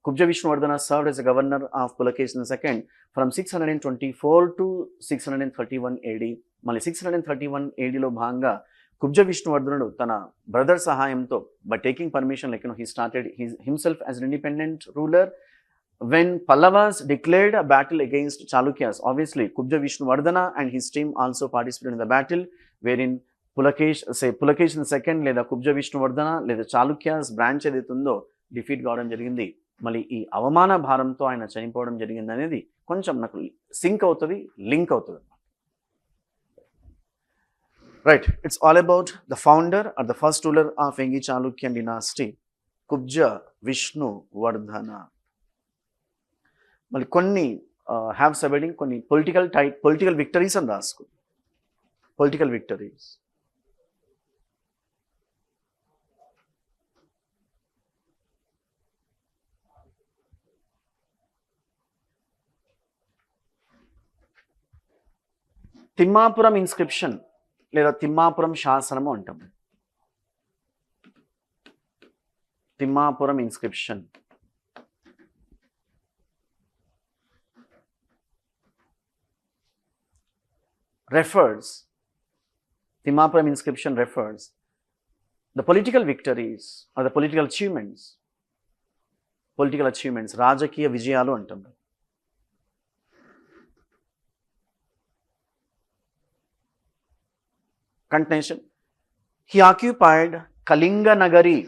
Kubja Vishnuvardhana served as a governor of Pulakesh II from 624 to 631 AD. మళ్ళీ 631 ADలో భాగంగా కుబ్జ విష్ణువర్ధనుడు తన brother సహాయంతో, by taking permission, he started himself as an independent ruler. When Pallavas declared a battle against Chalukyas, obviously Kubja Vishnuvardhana and his team also participated in the battle, wherein Pulakesh II లేదా Kubja Vishnuvardhana లేదా Chalukyas branch ఏదైతే ఉందో defeat కావడం జరిగింది. మళ్ళీ ఈ అవమాన భారంతో ఆయన చనిపోవడం జరిగింది అనేది కొంచెం నాకు సింక్ అవుతుంది, లింక్ అవుతుంది. Right, it's all about the founder or the first ruler of Vengi Chalukyan dynasty, Kubja Vishnuvardhana. మళ్ళీ కొన్ని హ్యావ్ సబెడింగ్, కొన్ని పొలిటికల్ విక్టరీస్ అని రాసుకో. Political victories. తిమ్మాపురం ఇన్స్క్రిప్షన్ లేదా తిమ్మాపురం శాసనము అంటాం. Timmapuram inscription refers Timapuram inscription refers the political victories or the political achievements, రాజకీయ విజయాలు అంటాం. Continuation. He occupied Kalinga Nagari.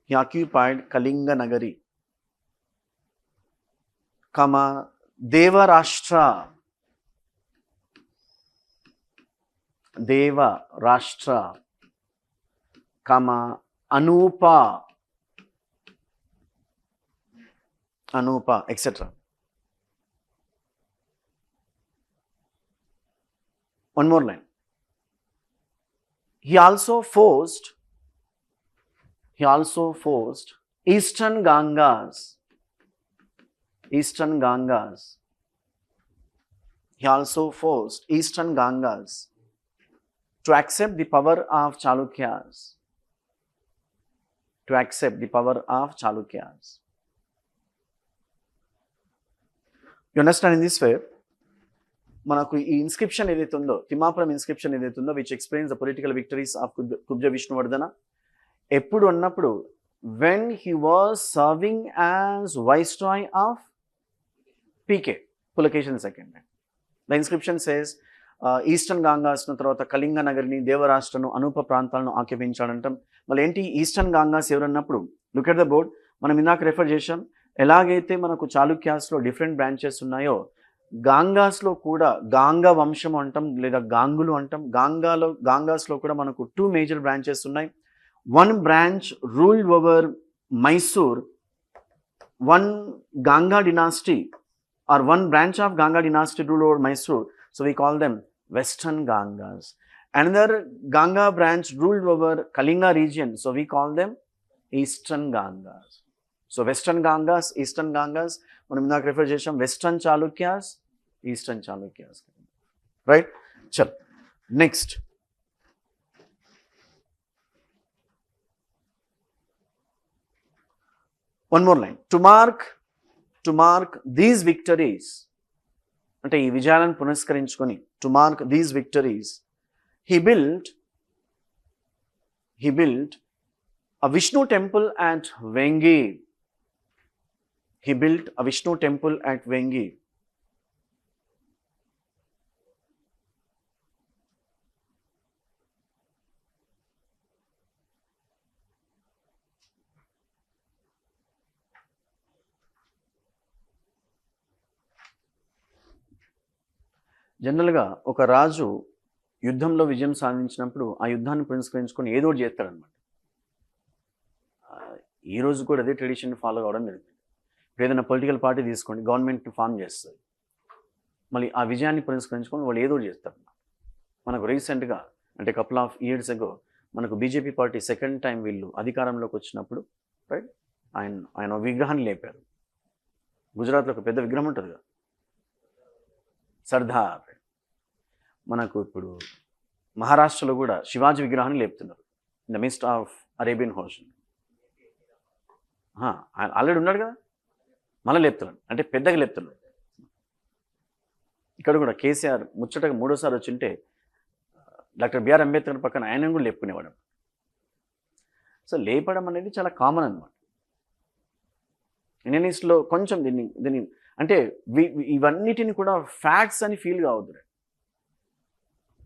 He occupied Kalinga Nagari, comma, Devarashtra, comma, Anupa, etc. One more line. He also forced Eastern Gangas. He also forced Eastern Gangas to accept the power of Chalukyas. You understand in this way? మనకు ఈ inscription ఏదైతే ఉందో, Thimmapuram inscription ఏదైతే ఉందో, which explains the political victories of Kubja Vishnuvardhana, ఎప్పుడు అన్నప్పుడు when he was serving as viceroy of PK, Pulakeshin II. The inscription says eastern గాంగాస్ను, తర్వాత కళింగ నగరిని, దేవరాష్ట్రను, అనూప ప్రాంతాలను ఆక్రమించాడంటాం. మళ్ళీ ఏంటి ఈస్టర్న్ గాంగాస్ ఎవరన్నప్పుడు, లుక్ ఎట్ ద బోర్డ్, మనం ఇందాక రెఫర్ చేసాం, ఎలాగైతే మనకు చాళుక్యాస్లో డిఫరెంట్ బ్రాంచెస్ ఉన్నాయో, గాంగాస్లో కూడా గాంగా వంశం అంటాం లేదా గాంగులు అంటాం. గాంగాస్లో కూడా మనకు 2 మేజర్ బ్రాంచెస్ ఉన్నాయి. One branch ruled over Mysore, one Ganga dynasty or one branch of Ganga dynasty ruled over Mysore, so we call them Western Gangas. Another Ganga branch ruled over Kalinga region, so we call them Eastern Gangas. So Western Gangas, Eastern Gangas, మనం ఇందాక refer చేసాం, western Chalukyas, eastern Chalukyas, right. చల్ next, one more line. To mark these victories, అంటే ఈ విజయాలను పునస్కరించుకొని, to mark these victories, he built a Vishnu temple at Vengi. జనరల్గా ఒక రాజు యుద్ధంలో విజయం సాధించినప్పుడు ఆ యుద్ధాన్ని పురస్కరించుకొని ఏదో ఒకటి చేస్తాడనమాట. ఈ రోజు కూడా అదే ట్రెడిషన్ ఫాలో కావడం జరుగుతుంది. ఇప్పుడు ఏదైనా పొలిటికల్ పార్టీ తీసుకోండి, గవర్నమెంట్ ఫామ్ చేస్తుంది, మళ్ళీ ఆ విజయాన్ని పురస్కరించుకొని వాళ్ళు ఏదో ఒకటి చేస్తారన్నమాట. మనకు రీసెంట్గా అంటే కపుల్ ఆఫ్ ఇయర్స్ ఎగో మనకు బీజేపీ పార్టీ సెకండ్ టైం వీళ్ళు అధికారంలోకి వచ్చినప్పుడు, రైట్, ఆయన విగ్రహాన్ని లేపారు. గుజరాత్లో ఒక పెద్ద విగ్రహం ఉంటుంది కదా, సర్దార్. మనకు ఇప్పుడు మహారాష్ట్రలో కూడా శివాజీ విగ్రహాన్ని లేపుతున్నారు in the mist of Arabian ocean. Already ఉన్నాడు కదా, మళ్ళీ లేపుతున్నాడు, అంటే పెద్దగా లేపుతున్నాడు. ఇక్కడ కూడా కేసీఆర్ ముచ్చటగా 3వ సారి వచ్చింటే డాక్టర్ బిఆర్ అంబేద్కర్ పక్కన ఆయన కూడా లేపుకునేవాడు. సో లేపడం అనేది చాలా కామన్ అనమాట. ఇండియన్ హిస్టరీలో కొంచెం దీన్ని అంటే ఇవన్నిటిని కూడా ఫ్యాక్ట్స్ అని ఫీల్ కావద్దు.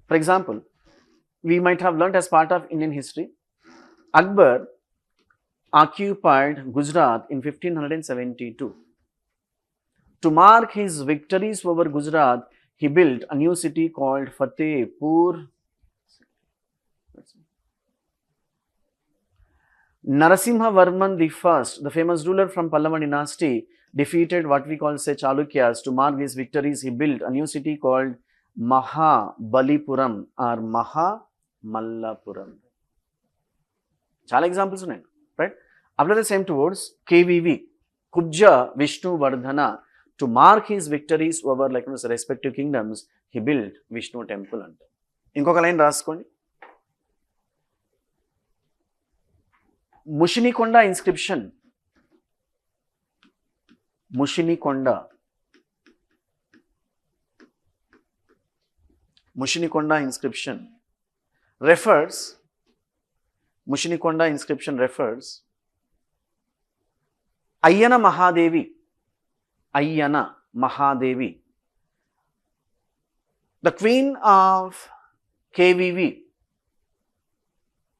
For example, we might have learnt as part of Indian history, Akbar occupied Gujarat in 1572. To mark his victories over Gujarat, he built a new city called Fatehpur. Narasimha Varman the First, the famous ruler from Pallava dynasty, defeated what we call say Chalukyas. To mark these victories, he built a new city called Mahabalipuram or Mahamallapuram. Chala examples ఉన్నాయి, right? After the same towards KVV, Kubja Vishnuvardhana, to mark his victories over like respective kingdoms, he built Vishnu temple anta. ఇంకొక line రాసుకోండి. ముషినికొండ inscription, ముషినికొండ Mushinikonda inscription refers Ayyana Mahadevi, the queen of KVV,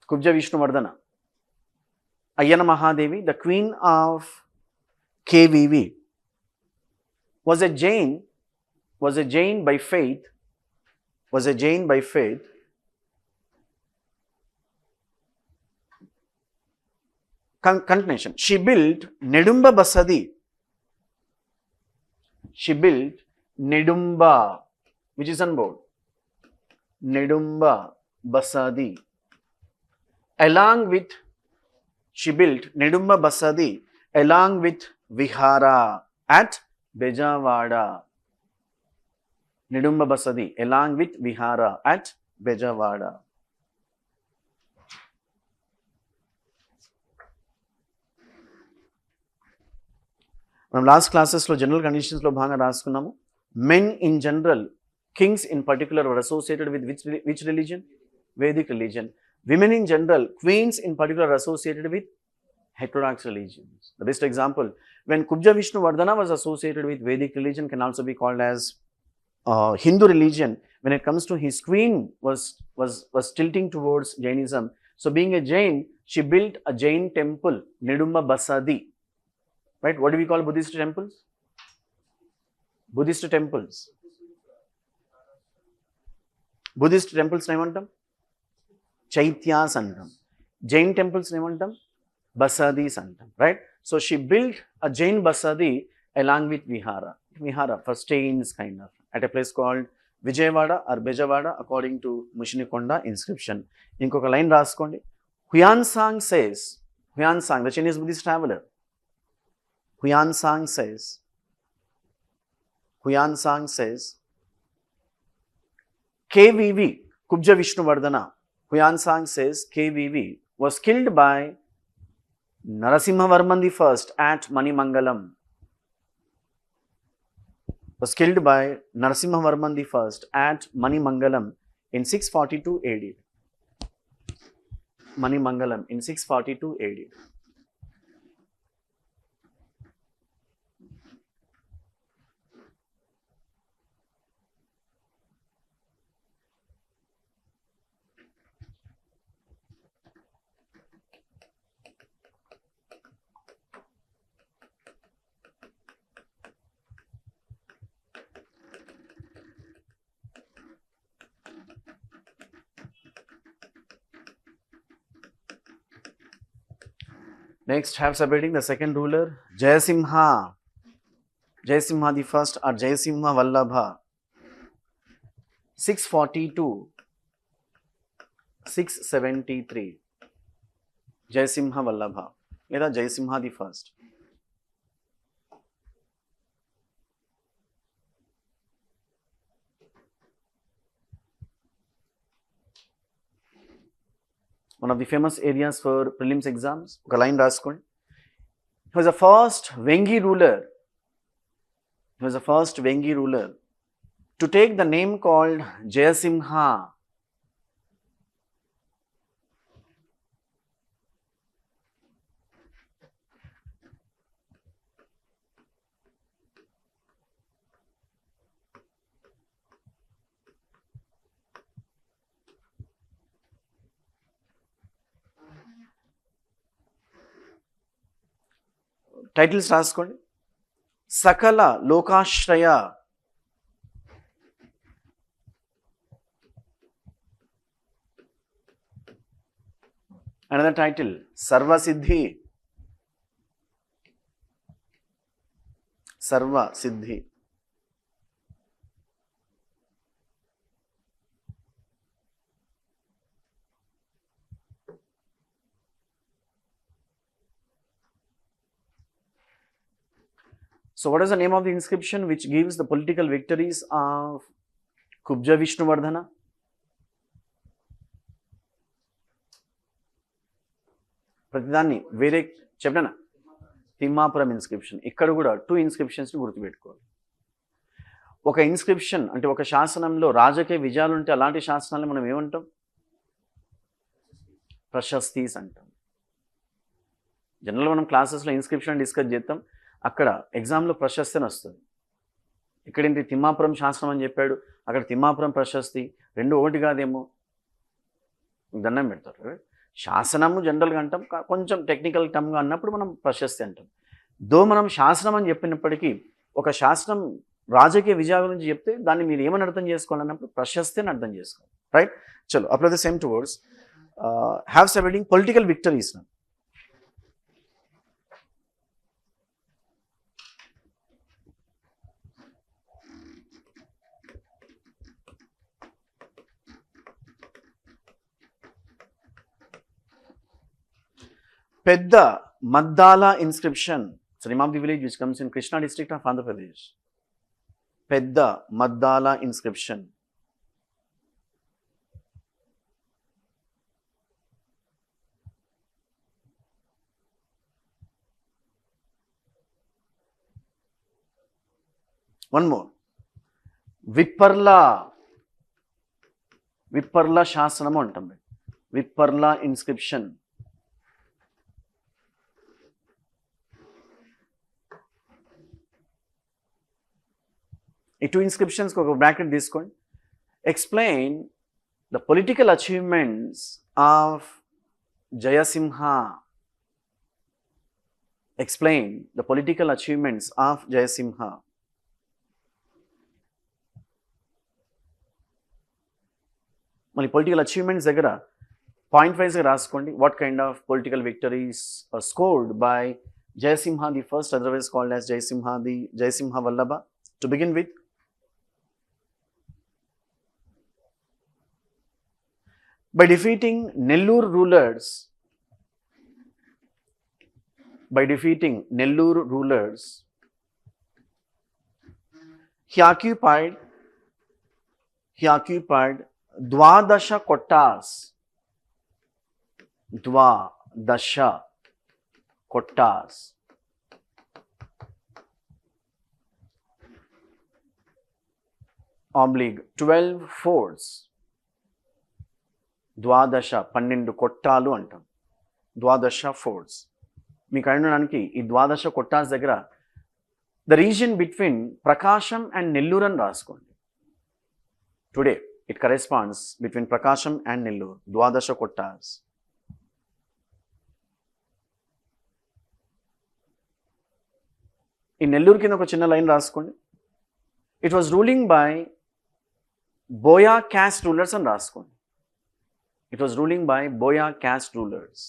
Kubja Vishnuvardhana. Ayyana Mahadevi, the queen of KVV, was a Jain by faith. Continuation. She built Nedumba Basadi. Which is on board. Nedumba Basadi. She built Nedumba Basadi along with Vihara at Bejawada. Nedumba Basadi along with Vihara at Bejawada. మనం last క్లాసెస్లో general కండిషన్స్లో భాగంగా రాసుకున్నాము. Men in general, kings in particular were associated with which religion? Vedic religion. Women in general, queens in particular are associated with heterodox religions. The best example, when Kubja Vishnuvardhana was associated with Vedic religion, can also be called as Hindu religion. When it comes to his queen was tilting towards Jainism. So being a Jain, she built a Jain temple, Nedumba Basadi. Right? What do we call Buddhist temples? Buddhist temples ఏమంటాం? చైత్యాస్ అంటాం. Jain temples ఏమంటాం? బసాదీస్ అంటాం. Right? So she build a Jain basadi along with vihara for staying kind of at a place called Vijayawada or Bejawada according to Mushinikonda inscription. ఇంకొక line రాసుకోండి. Huyansang the Chinese Buddhist traveler, Huyansang says KVV, Kubja Vishnuvardhana, Huyansang says KVV was killed by Narasimhavarman I at Manimangalam. Was killed by Narasimhavarman I at Manimangalam in 642 AD. Manimangalam in 642 AD. Next, have separating the second ruler, Jayasimha the first or Jayasimha Vallabha, 642 673. Jayasimha Vallabha లేదా Jayasimha the first. One of the famous areas for prelims exams. ఒక line రాసుకోండి. He was the first Vengi ruler to take the name called Jayasimha. Titles రాసుకోండి. సకల లోకాశ్రయ, another title Sarvasiddhi. So what is the name of the inscription which gives the political victories of Kubja Vishnuvardhana? ప్రతిదాన్ని వేరే చెప్పనా? Thimmapuram inscription. ఇక్కడ కూడా 2 ఇన్స్క్రిప్షన్స్ని గుర్తుపెట్టుకోవాలి. ఒక inscription అంటే ఒక శాసనంలో రాజకీయ విజయాలు ఉంటే అలాంటి శాసనాలను మనం ఏమంటాం? ప్రశస్తీస్ అంటాం. జనరల్గా మనం క్లాసెస్లో ఇన్స్క్రిప్షన్ డిస్కస్ చేస్తాం, అక్కడ ఎగ్జామ్లో ప్రశస్తి అని వస్తుంది. ఇక్కడేంటి తిమ్మాపురం శాసనం అని చెప్పాడు, అక్కడ తిమ్మాపురం ప్రశస్తి, రెండు ఒకటి కాదేమో, దండం పెడతారు. శాసనము జనరల్గా అంటాం, కొంచెం టెక్నికల్ టర్మ్గా అన్నప్పుడు మనం ప్రశస్తి అంటాం. మనం శాసనం అని చెప్పినప్పటికీ ఒక శాసనం రాజకీయ విజయాల గురించి చెప్తే దాన్ని మీరు ఏమని అర్థం చేసుకోవాలన్నప్పుడు ప్రశస్తి అని అర్థం చేసుకోవాలి. రైట్, చలో apply the same towards have seceding political victories. Pedda Maddala inscription, it's the name of the village which comes in Krishna district of Andhra Pradesh. Pedda Maddala inscription. One more, Vipparla శాసనము అంటాం. విప్పర్ల ఇన్స్క్రిప్షన్. ఈ టూ ఇన్స్క్రిప్షన్స్కి ఒక బ్రాకెట్ తీసుకోండి. Explain the political achievements of Jayasimha. Explain the political achievements of Jayasimha. మళ్ళీ political achievements దగ్గర point వైజ్గా రాసుకోండి. What kind of political victories scored by Jayasimha the first, otherwise called as Jayasimha Vallabha. To begin with, by defeating Nellore rulers, he occupied Dwadasha Kottas. Oblique 12 forts. ద్వాదశ 12 కొట్టాలు అంటాం. ద్వాదశ forts. మీకు అనడానికి ఈ ద్వాదశ కొట్టాస్ దగ్గర the region between Prakasam and Nellore అని రాసుకోండి. Today it corresponds between Prakasam and Nellore. ద్వాదశ కొట్టాస్. ఈ నెల్లూరు కింద ఒక చిన్న లైన్ రాసుకోండి. It was ruling by buoy caste rulers అని రాసుకోండి. It was ruling by Boya caste rulers.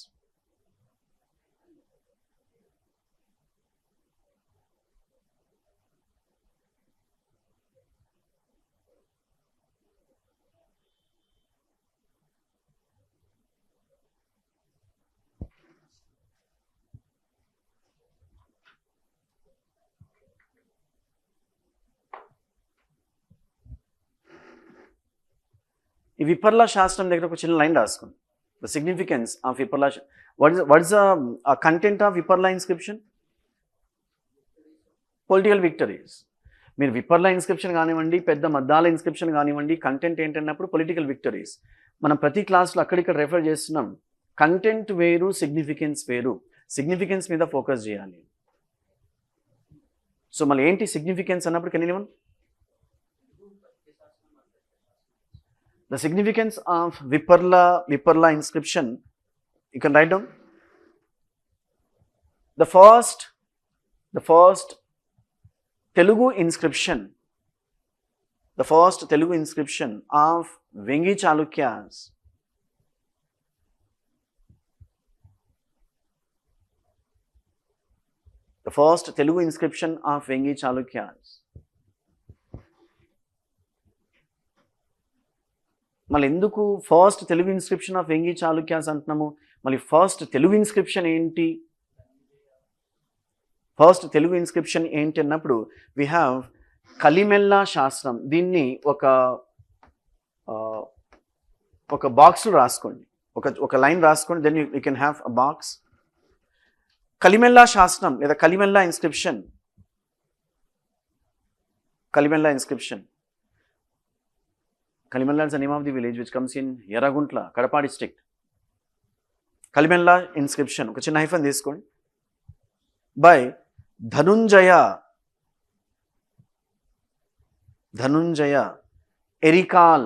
ఈ విపర్ల శాస్త్రం దగ్గర ఒక చిన్న లైన్ రాసుకోండి. The significance of Viparla, what is the content of Viparla inscription? Political victories. మీరు విపర్ల ఇన్స్క్రిప్షన్ కానివ్వండి, పెద్ద మద్దాల ఇన్స్క్రిప్షన్ కానివ్వండి, కంటెంట్ ఏంటన్నప్పుడు పొలిటికల్ విక్టరీస్. మనం ప్రతి క్లాస్లో అక్కడిక్కడ రెఫర్ చేస్తున్నాం. కంటెంట్ వేరు, సిగ్నిఫికెన్స్ వేరు. సిగ్నిఫికెన్స్ మీద ఫోకస్ చేయాలి. సో మళ్ళీ ఏంటి సిగ్నిఫికెన్స్ అన్నప్పుడు can anyone? The significance of Viparla inscription, you can write down. The first Telugu inscription, of Vengi Chalukyas. The first Telugu inscription of Vengi Chalukyas. మళ్ళీ ఎందుకు first Telugu inscription of Vengi Chalukyas అంటున్నాము? మళ్ళీ first Telugu inscription ఏంటి? అన్నప్పుడు we have కలిమెల్లా శాస్త్రం. దీన్ని ఒక box రాసుకోండి, ఒక లైన్ రాసుకోండి. Then you can have a box. Kalimella శాస్త్రం లేదా Kalimella inscription Kalimella inscription. Kalimella is the name of the village which comes in Yaraguntla, Kadapa district. Kalimella inscription. ఒక చిన్న హైఫన్ తీసుకోండి. By Dhanunjaya Erikal.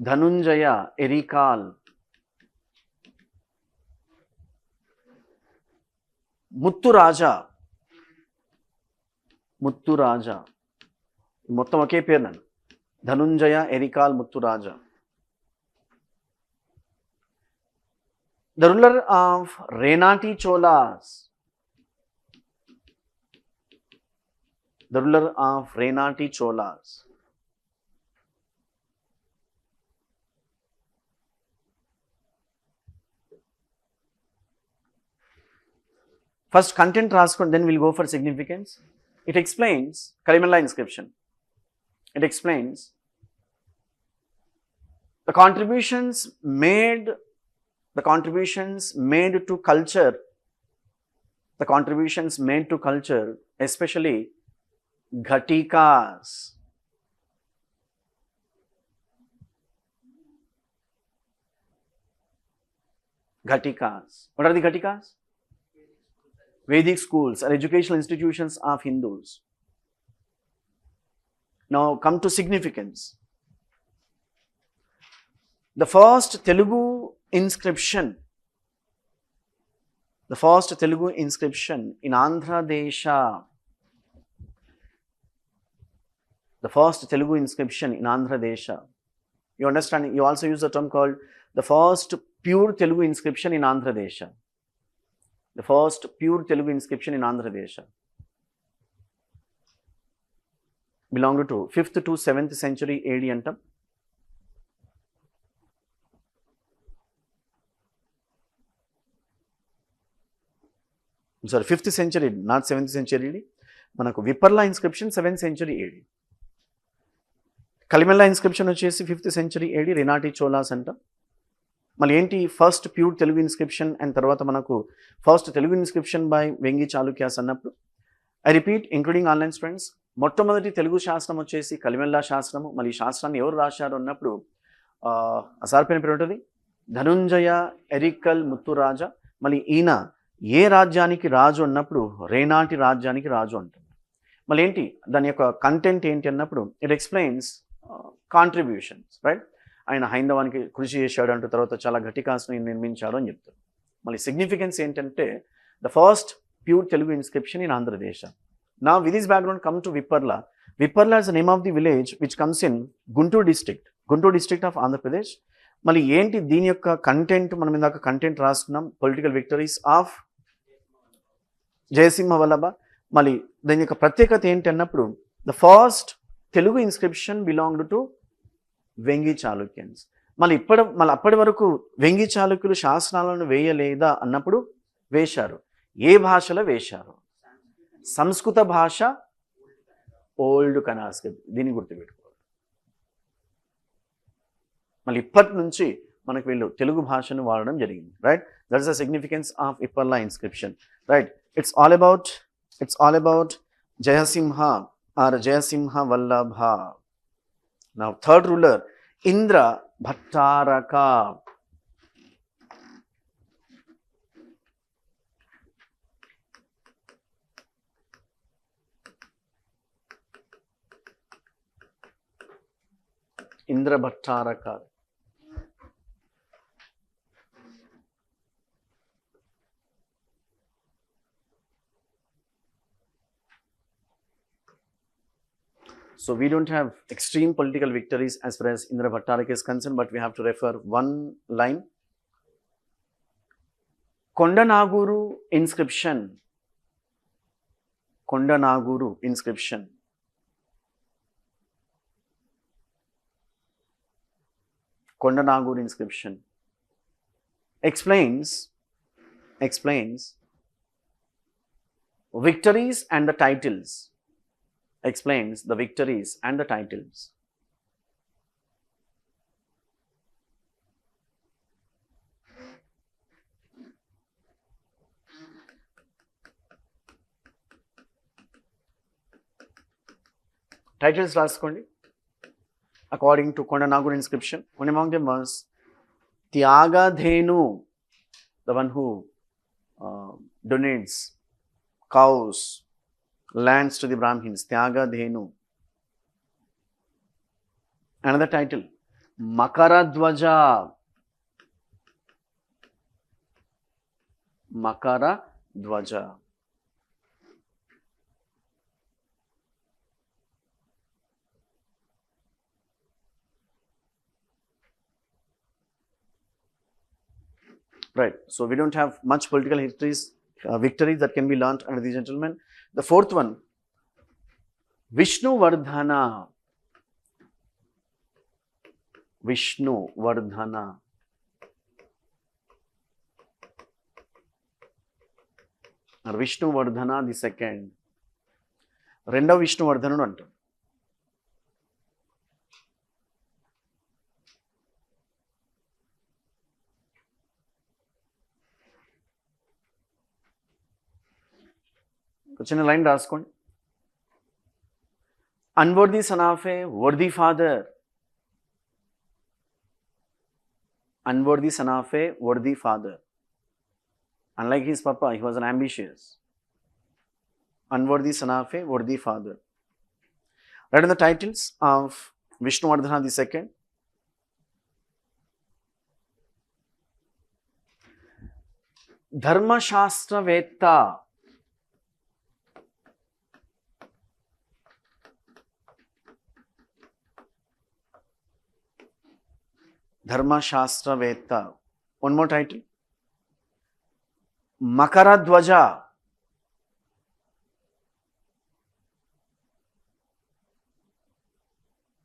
Dhanunjaya Erikal. Mutturaja. మొత్తం ఒకే పేరు నన్ను. Dhanunjaya ఎరికాల్ ముత్తురాజా. The ruler of Renati Cholas. The ruler of Renati Cholas. First content రాసుకోండి, then we'll go for significance. It explains Kalimella inscription. It explains the contributions made to culture, especially Ghatikas. What are the Ghatikas? Vedic schools are educational institutions of Hindus. Now come to significance. The first Telugu inscription in Andhra Desha. The first Telugu inscription in Andhra Desha. You understand? You also use a term called the first pure Telugu inscription in Andhra Desha. The first pure Telugu inscription in Andhra Desha belonged to 5th to 7th century AD antam. Sorry, 5th century, not 7th century AD. మనకు Viparla inscription 7th century AD. Kalimella inscription వచ్చేసి 5th century AD, Renati Cholas అంటాం. మళ్ళీ ఏంటి first pure Telugu inscription and తర్వాత మనకు first Telugu inscription by Vengi Chalukyas అన్నప్పుడు, I repeat including online students, మొట్టమొదటి తెలుగు శాస్త్రం వచ్చేసి కలిమెల్లా శాస్త్రము. మళ్ళీ ఈ శాస్త్రాన్ని ఎవరు రాశారు అన్నప్పుడు అసార్పైన పేరు ఉంటుంది ధనుంజయ ఎరికల్ ముత్తురాజా. మళ్ళీ ఈయన ఏ రాజ్యానికి రాజు అన్నప్పుడు రేనాటి రాజ్యానికి రాజు అంటుంది. మళ్ళీ ఏంటి దాని యొక్క కంటెంట్ ఏంటి అన్నప్పుడు ఇట్ ఎక్స్ప్లెయిన్స్ కాంట్రిబ్యూషన్స్, రైట్. ఆయన హైందవానికి కృషి చేశాడు అంటూ తర్వాత చాలా ఘటికాస్ని నిర్మించాడు అని చెప్తారు. మళ్ళీ సిగ్నిఫికెన్స్ ఏంటంటే the first pure Telugu inscription in Andhradesh. Now with this background come to Vipparla. Vipparla is the name of the village which comes in Guntur district of Andhra Pradesh. మళ్ళీ ఏంటి దీని యొక్క కంటెంట్, మనం ఇందాక కంటెంట్ రాసుకున్నాం, political victories of Jayasimha Vallabha. మళ్ళీ దీని యొక్క ప్రత్యేకత ఏంటి అన్నప్పుడు the first Telugu inscription belonged to Vengi Chalukyans. మళ్ళీ అప్పటి వరకు వెంగి చాళుక్యులు శాసనాలను వేయలేదా అన్నప్పుడు వేశారు. ఏ భాషలో వేశారు? సంస్కృత భాష, ఓల్డ్ కనాస్క్రిప్ట్. దీన్ని గుర్తుపెట్టుకోవాలి. మళ్ళీ ఇప్పటి నుంచి మనకు వీళ్ళు తెలుగు భాషను వాడడం జరిగింది, right. That is the significance of Vipparla inscription, right. It's all about Jayasimha or Jayasimha Vallabha. Now third ruler Indra Bhattaraka. Indra Bhattaraka. So we don't have extreme political victories as far as Indra Bhattaraka is concerned, but we have to refer one line. Kondanaguru inscription. Kondanaguru inscription. Kondanaguru inscription explains victories and the titles. Explains the victories and the titles. Titles రాసుకోండి according to Kondanagur inscription. One among them was Tyagadhenu, the one who donates cows, lands to the Brahmins, Tyagadhenu. Another title, Makaradwaja. Makaradwaja. Right, so we don't have much political victories that can be learnt under these gentlemen. The fourth one, Vishnuvardhana. Vishnuvardhana. Or Vishnuvardhana the second. రెండవ విష్ణువర్ధనుడు అంటారు. చిన్న line రాసుకోండి. Unworthy son of A worthy father. Unworthy son of a worthy father. Unlike his papa, he was an ambitious. Unworthy son of a worthy father. Write in the titles of Vishnuvardhana II. Dharma Shastra Vetta. Dharmashastraveta. One more title, Makaradwaja.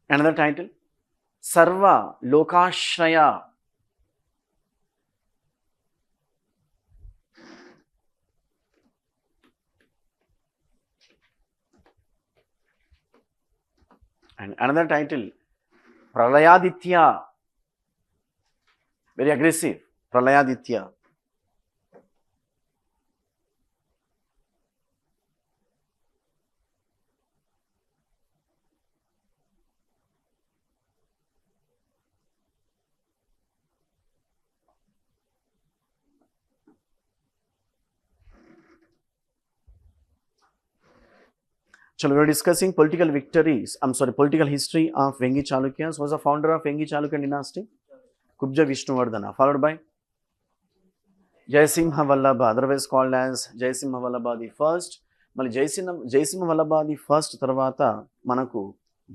Another title, Sarva Lokashraya. And another title, Pralayaditya. Very aggressive, Pralayaditya. So we were discussing political victories. Political history of Vengi Chalukyas. Was the founder of Vengi Chalukya dynasty? Kubja Vishnuvardhana, followed by Jayasimha Vallabha, otherwise called as Jayasimha Vallabha the first. మళ్ళీ Jayasimha Vallabha the first తర్వాత మనకు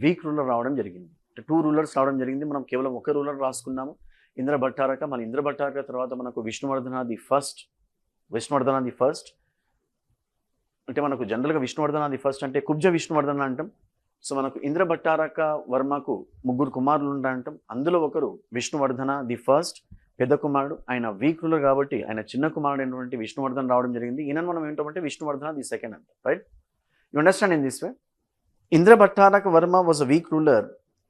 week ruler రావడం జరిగింది. 2 rulers రావడం జరిగింది. మనం కేవలం ఒక రూలర్ రాసుకున్నాము, ఇంద్ర భట్టారక. మళ్ళీ ఇంద్ర భట్టారక తర్వాత మనకు విష్ణువర్ధన ది ఫస్ట్. అంటే మనకు జనరల్గా విష్ణువర్ధన ది ఫస్ట్ అంటే కుబ్జ విష్ణువర్ధన అంటాం. సో మనకు ఇంద్ర భట్టారక వర్మకు 3 కుమారులు ఉంటాయంటాం. అందులో ఒకరు విష్ణువర్ధన ది ఫస్ట్, పెద్ద కుమారుడు. ఆయన వీక్ రూలర్ కాబట్టి ఆయన చిన్న కుమారుడు అయినటువంటి విష్ణువర్ధన రావడం జరిగింది. ఈయన మనం ఏంటంటే విష్ణువర్ధన ది సెకండ్ అంటాం. Right, you understand in this way. Indra Bhattaraka Varma was a weak ruler,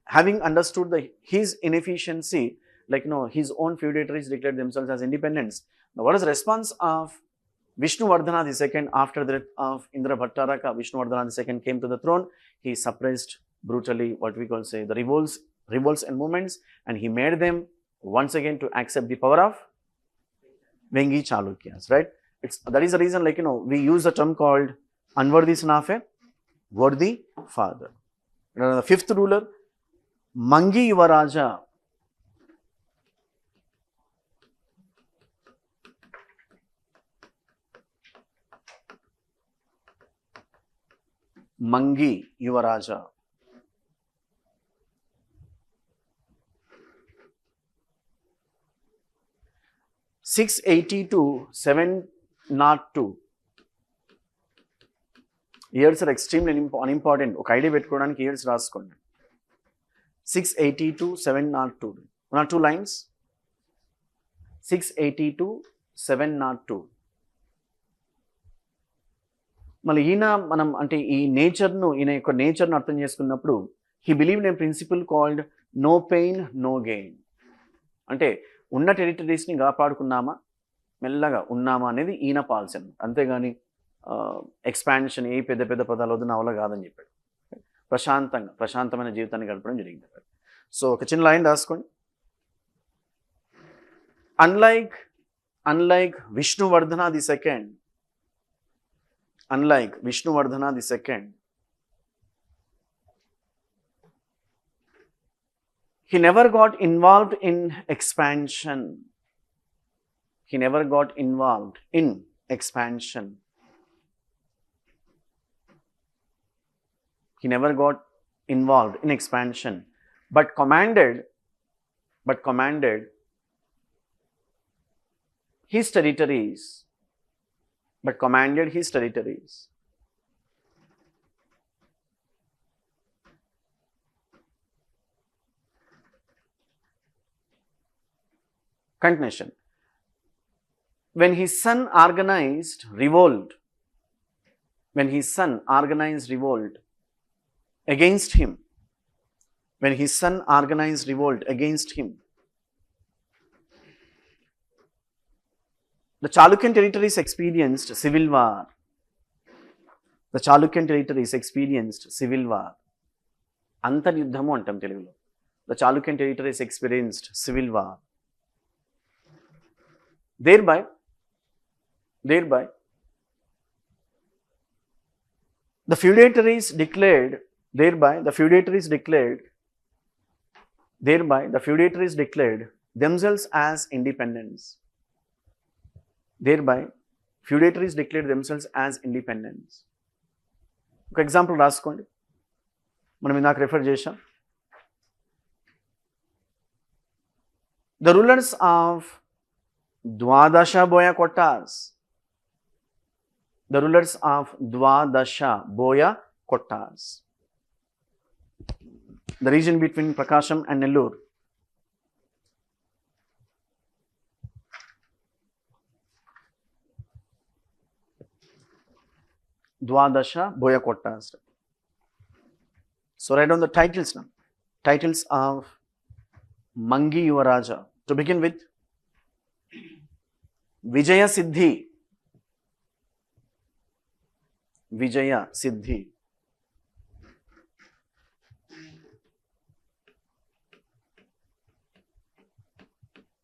having understood his inefficiency, his own feudatories declared themselves as independents. Now what is the response of Vishnuvardhana II after the death of Indra Bhattaraka? Vishnuvardhana II came to the throne. He suppressed brutally what we call the revolts and movements, and he made them once again to accept the power of Vengi Chalukyas. Right? That is the reason, we use a term called unworthy son of a worthy father. The fifth ruler, Mangi Yuvaraja. Mangi Yuvaraja. (680 to 702). Years are extremely unimportant. ఒక idea పెట్టుకోవడానికి years రాసుకోండి. 680 to 702. 1 or 2 lines. 680 to 702. మళ్ళీ మనం అంటే ఈయన యొక్క నేచర్ను అర్థం చేసుకున్నప్పుడు he believe in a principle called no pain no gain. అంటే ఉన్న టెరిటరీస్ని కాపాడుకున్నామా, మెల్లగా ఉన్నామా అనేది ఈయన పాలసీ. అంతేగాని ఎక్స్పాన్షన్, ఏ పెద్ద పెద్ద పదాలు వద్దు నా వల్ల కాదని చెప్పాడు. ప్రశాంతమైన జీవితాన్ని గడపడం జరిగింది. సో ఒక చిన్న లైన్ రాసుకోండి. Unlike Vishnuvardhana the second, he never got involved in expansion. He never got involved in expansion. He never got involved in expansion, but commanded his territories. Continuation. When his son organized revolt against him, the Chalukyan territories experienced civil war. అంతర్యుద్ధము అంటాం తెలుగులో. The Chalukyan territories experienced civil war. Thereby, the feudatories declared themselves as independents. ఒక example రాసుకోండి. మనం ఇందాక refer చేశాం. The rulers of Dwadasha Boya Kottas. The region between Prakasham and Nellore. Dwadasha Boya Kottas. So write down the titles now. Titles of Mangi Yuvaraja. To begin with, Vijaya Siddhi.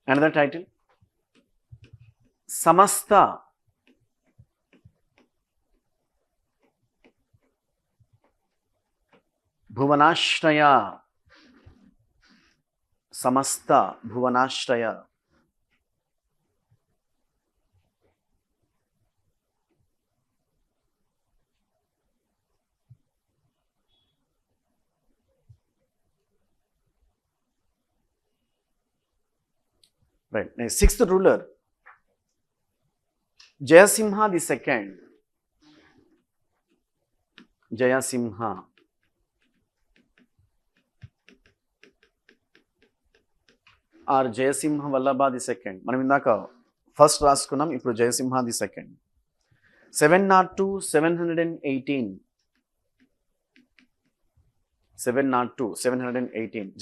Another title, Samasta. Bhuvanashraya. Right. Next, sixth ruler, Jayasimha the second. Or Jayasimha Vallabha the second. మనం ఇందాక first రాసుకున్నాం, ఇప్పుడు Jayasimha the second. 702, 718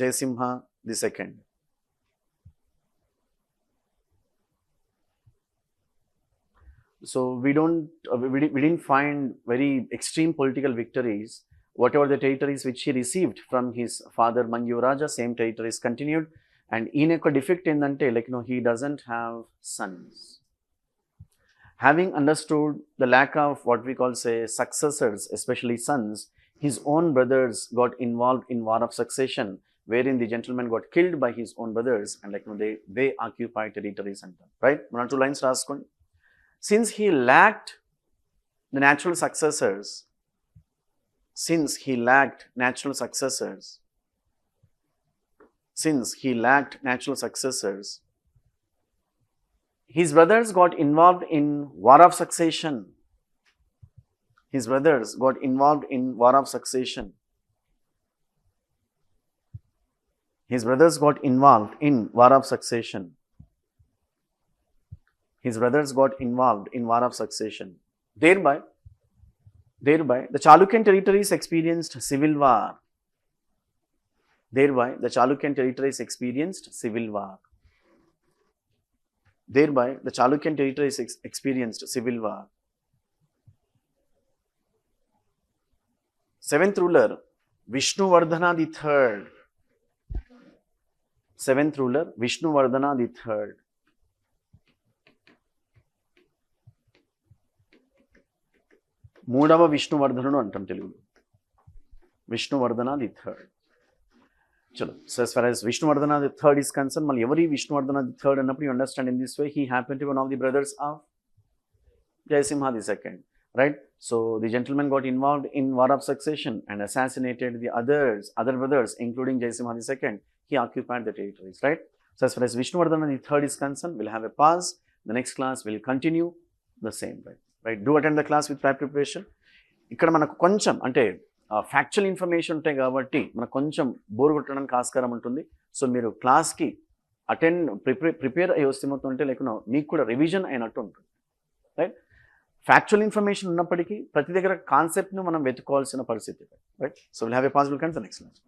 Jayasimha the second. So we didn't find very extreme political victories. Whatever the territories which he received from his father Mangyuraja, same territories continued. And in a defect endante, he doesn't have sons. Having understood the lack of what we call successors, especially sons, his own brothers got involved in war of succession, wherein the gentleman got killed by his own brothers, and they occupied territories and right. 1 or 2 lines raskondi. Since he lacked natural successors, his brothers got involved in war of succession. His brothers got involved in war of succession. His brothers got involved in war of succession. His brothers got involved in war of succession. Thereby, the Chalukyan territories experienced civil war. Thereby, the Chalukyan territories experienced civil war. Thereby, the Chalukyan territories experienced civil war. Seventh ruler, Vishnuvardhana the third, seventh ruler, Vishnuvardhana the third. మూడవ విష్ణువర్ధనుడు అంటాం తెలుగులో, Vishnuvardhana the third. చలో, so as far as Vishnuvardhana the third is concerned, మళ్ళీ ఎవరి Vishnuvardhana the third అన్నప్పుడు you understand in this way, he happened to be one of the brothers of Jayasimha the second, right? So the gentleman got involved in war of succession and assassinated the other brothers, including Jayasimha the second. He occupied the territories, right? So as far as Vishnuvardhana the third is concerned, we'll have a pause. The next class will continue the same way, right? Do attend the class with prior preparation. ఇక్కడ మనకు కొంచెం అంటే factual information ఉంటాయి కాబట్టి మనకు కొంచెం bore కొట్టడానికి ఆస్కారం ఉంటుంది. సో మీరు క్లాస్కి ప్రిపేర్ అయ్యి వస్తే మొత్తం అంటే లేకుండా మీకు కూడా రివిజన్ అయినట్టు ఉంటుంది, రైట్? ఫ్యాక్చువల్ ఇన్ఫర్మేషన్ ఉన్నప్పటికీ ప్రతి దగ్గర కాన్సెప్ట్ను మనం వెతుకోవాల్సిన పరిస్థితి, right? So will have a possible కన్ ద నెక్స్ట్ క్లాస్.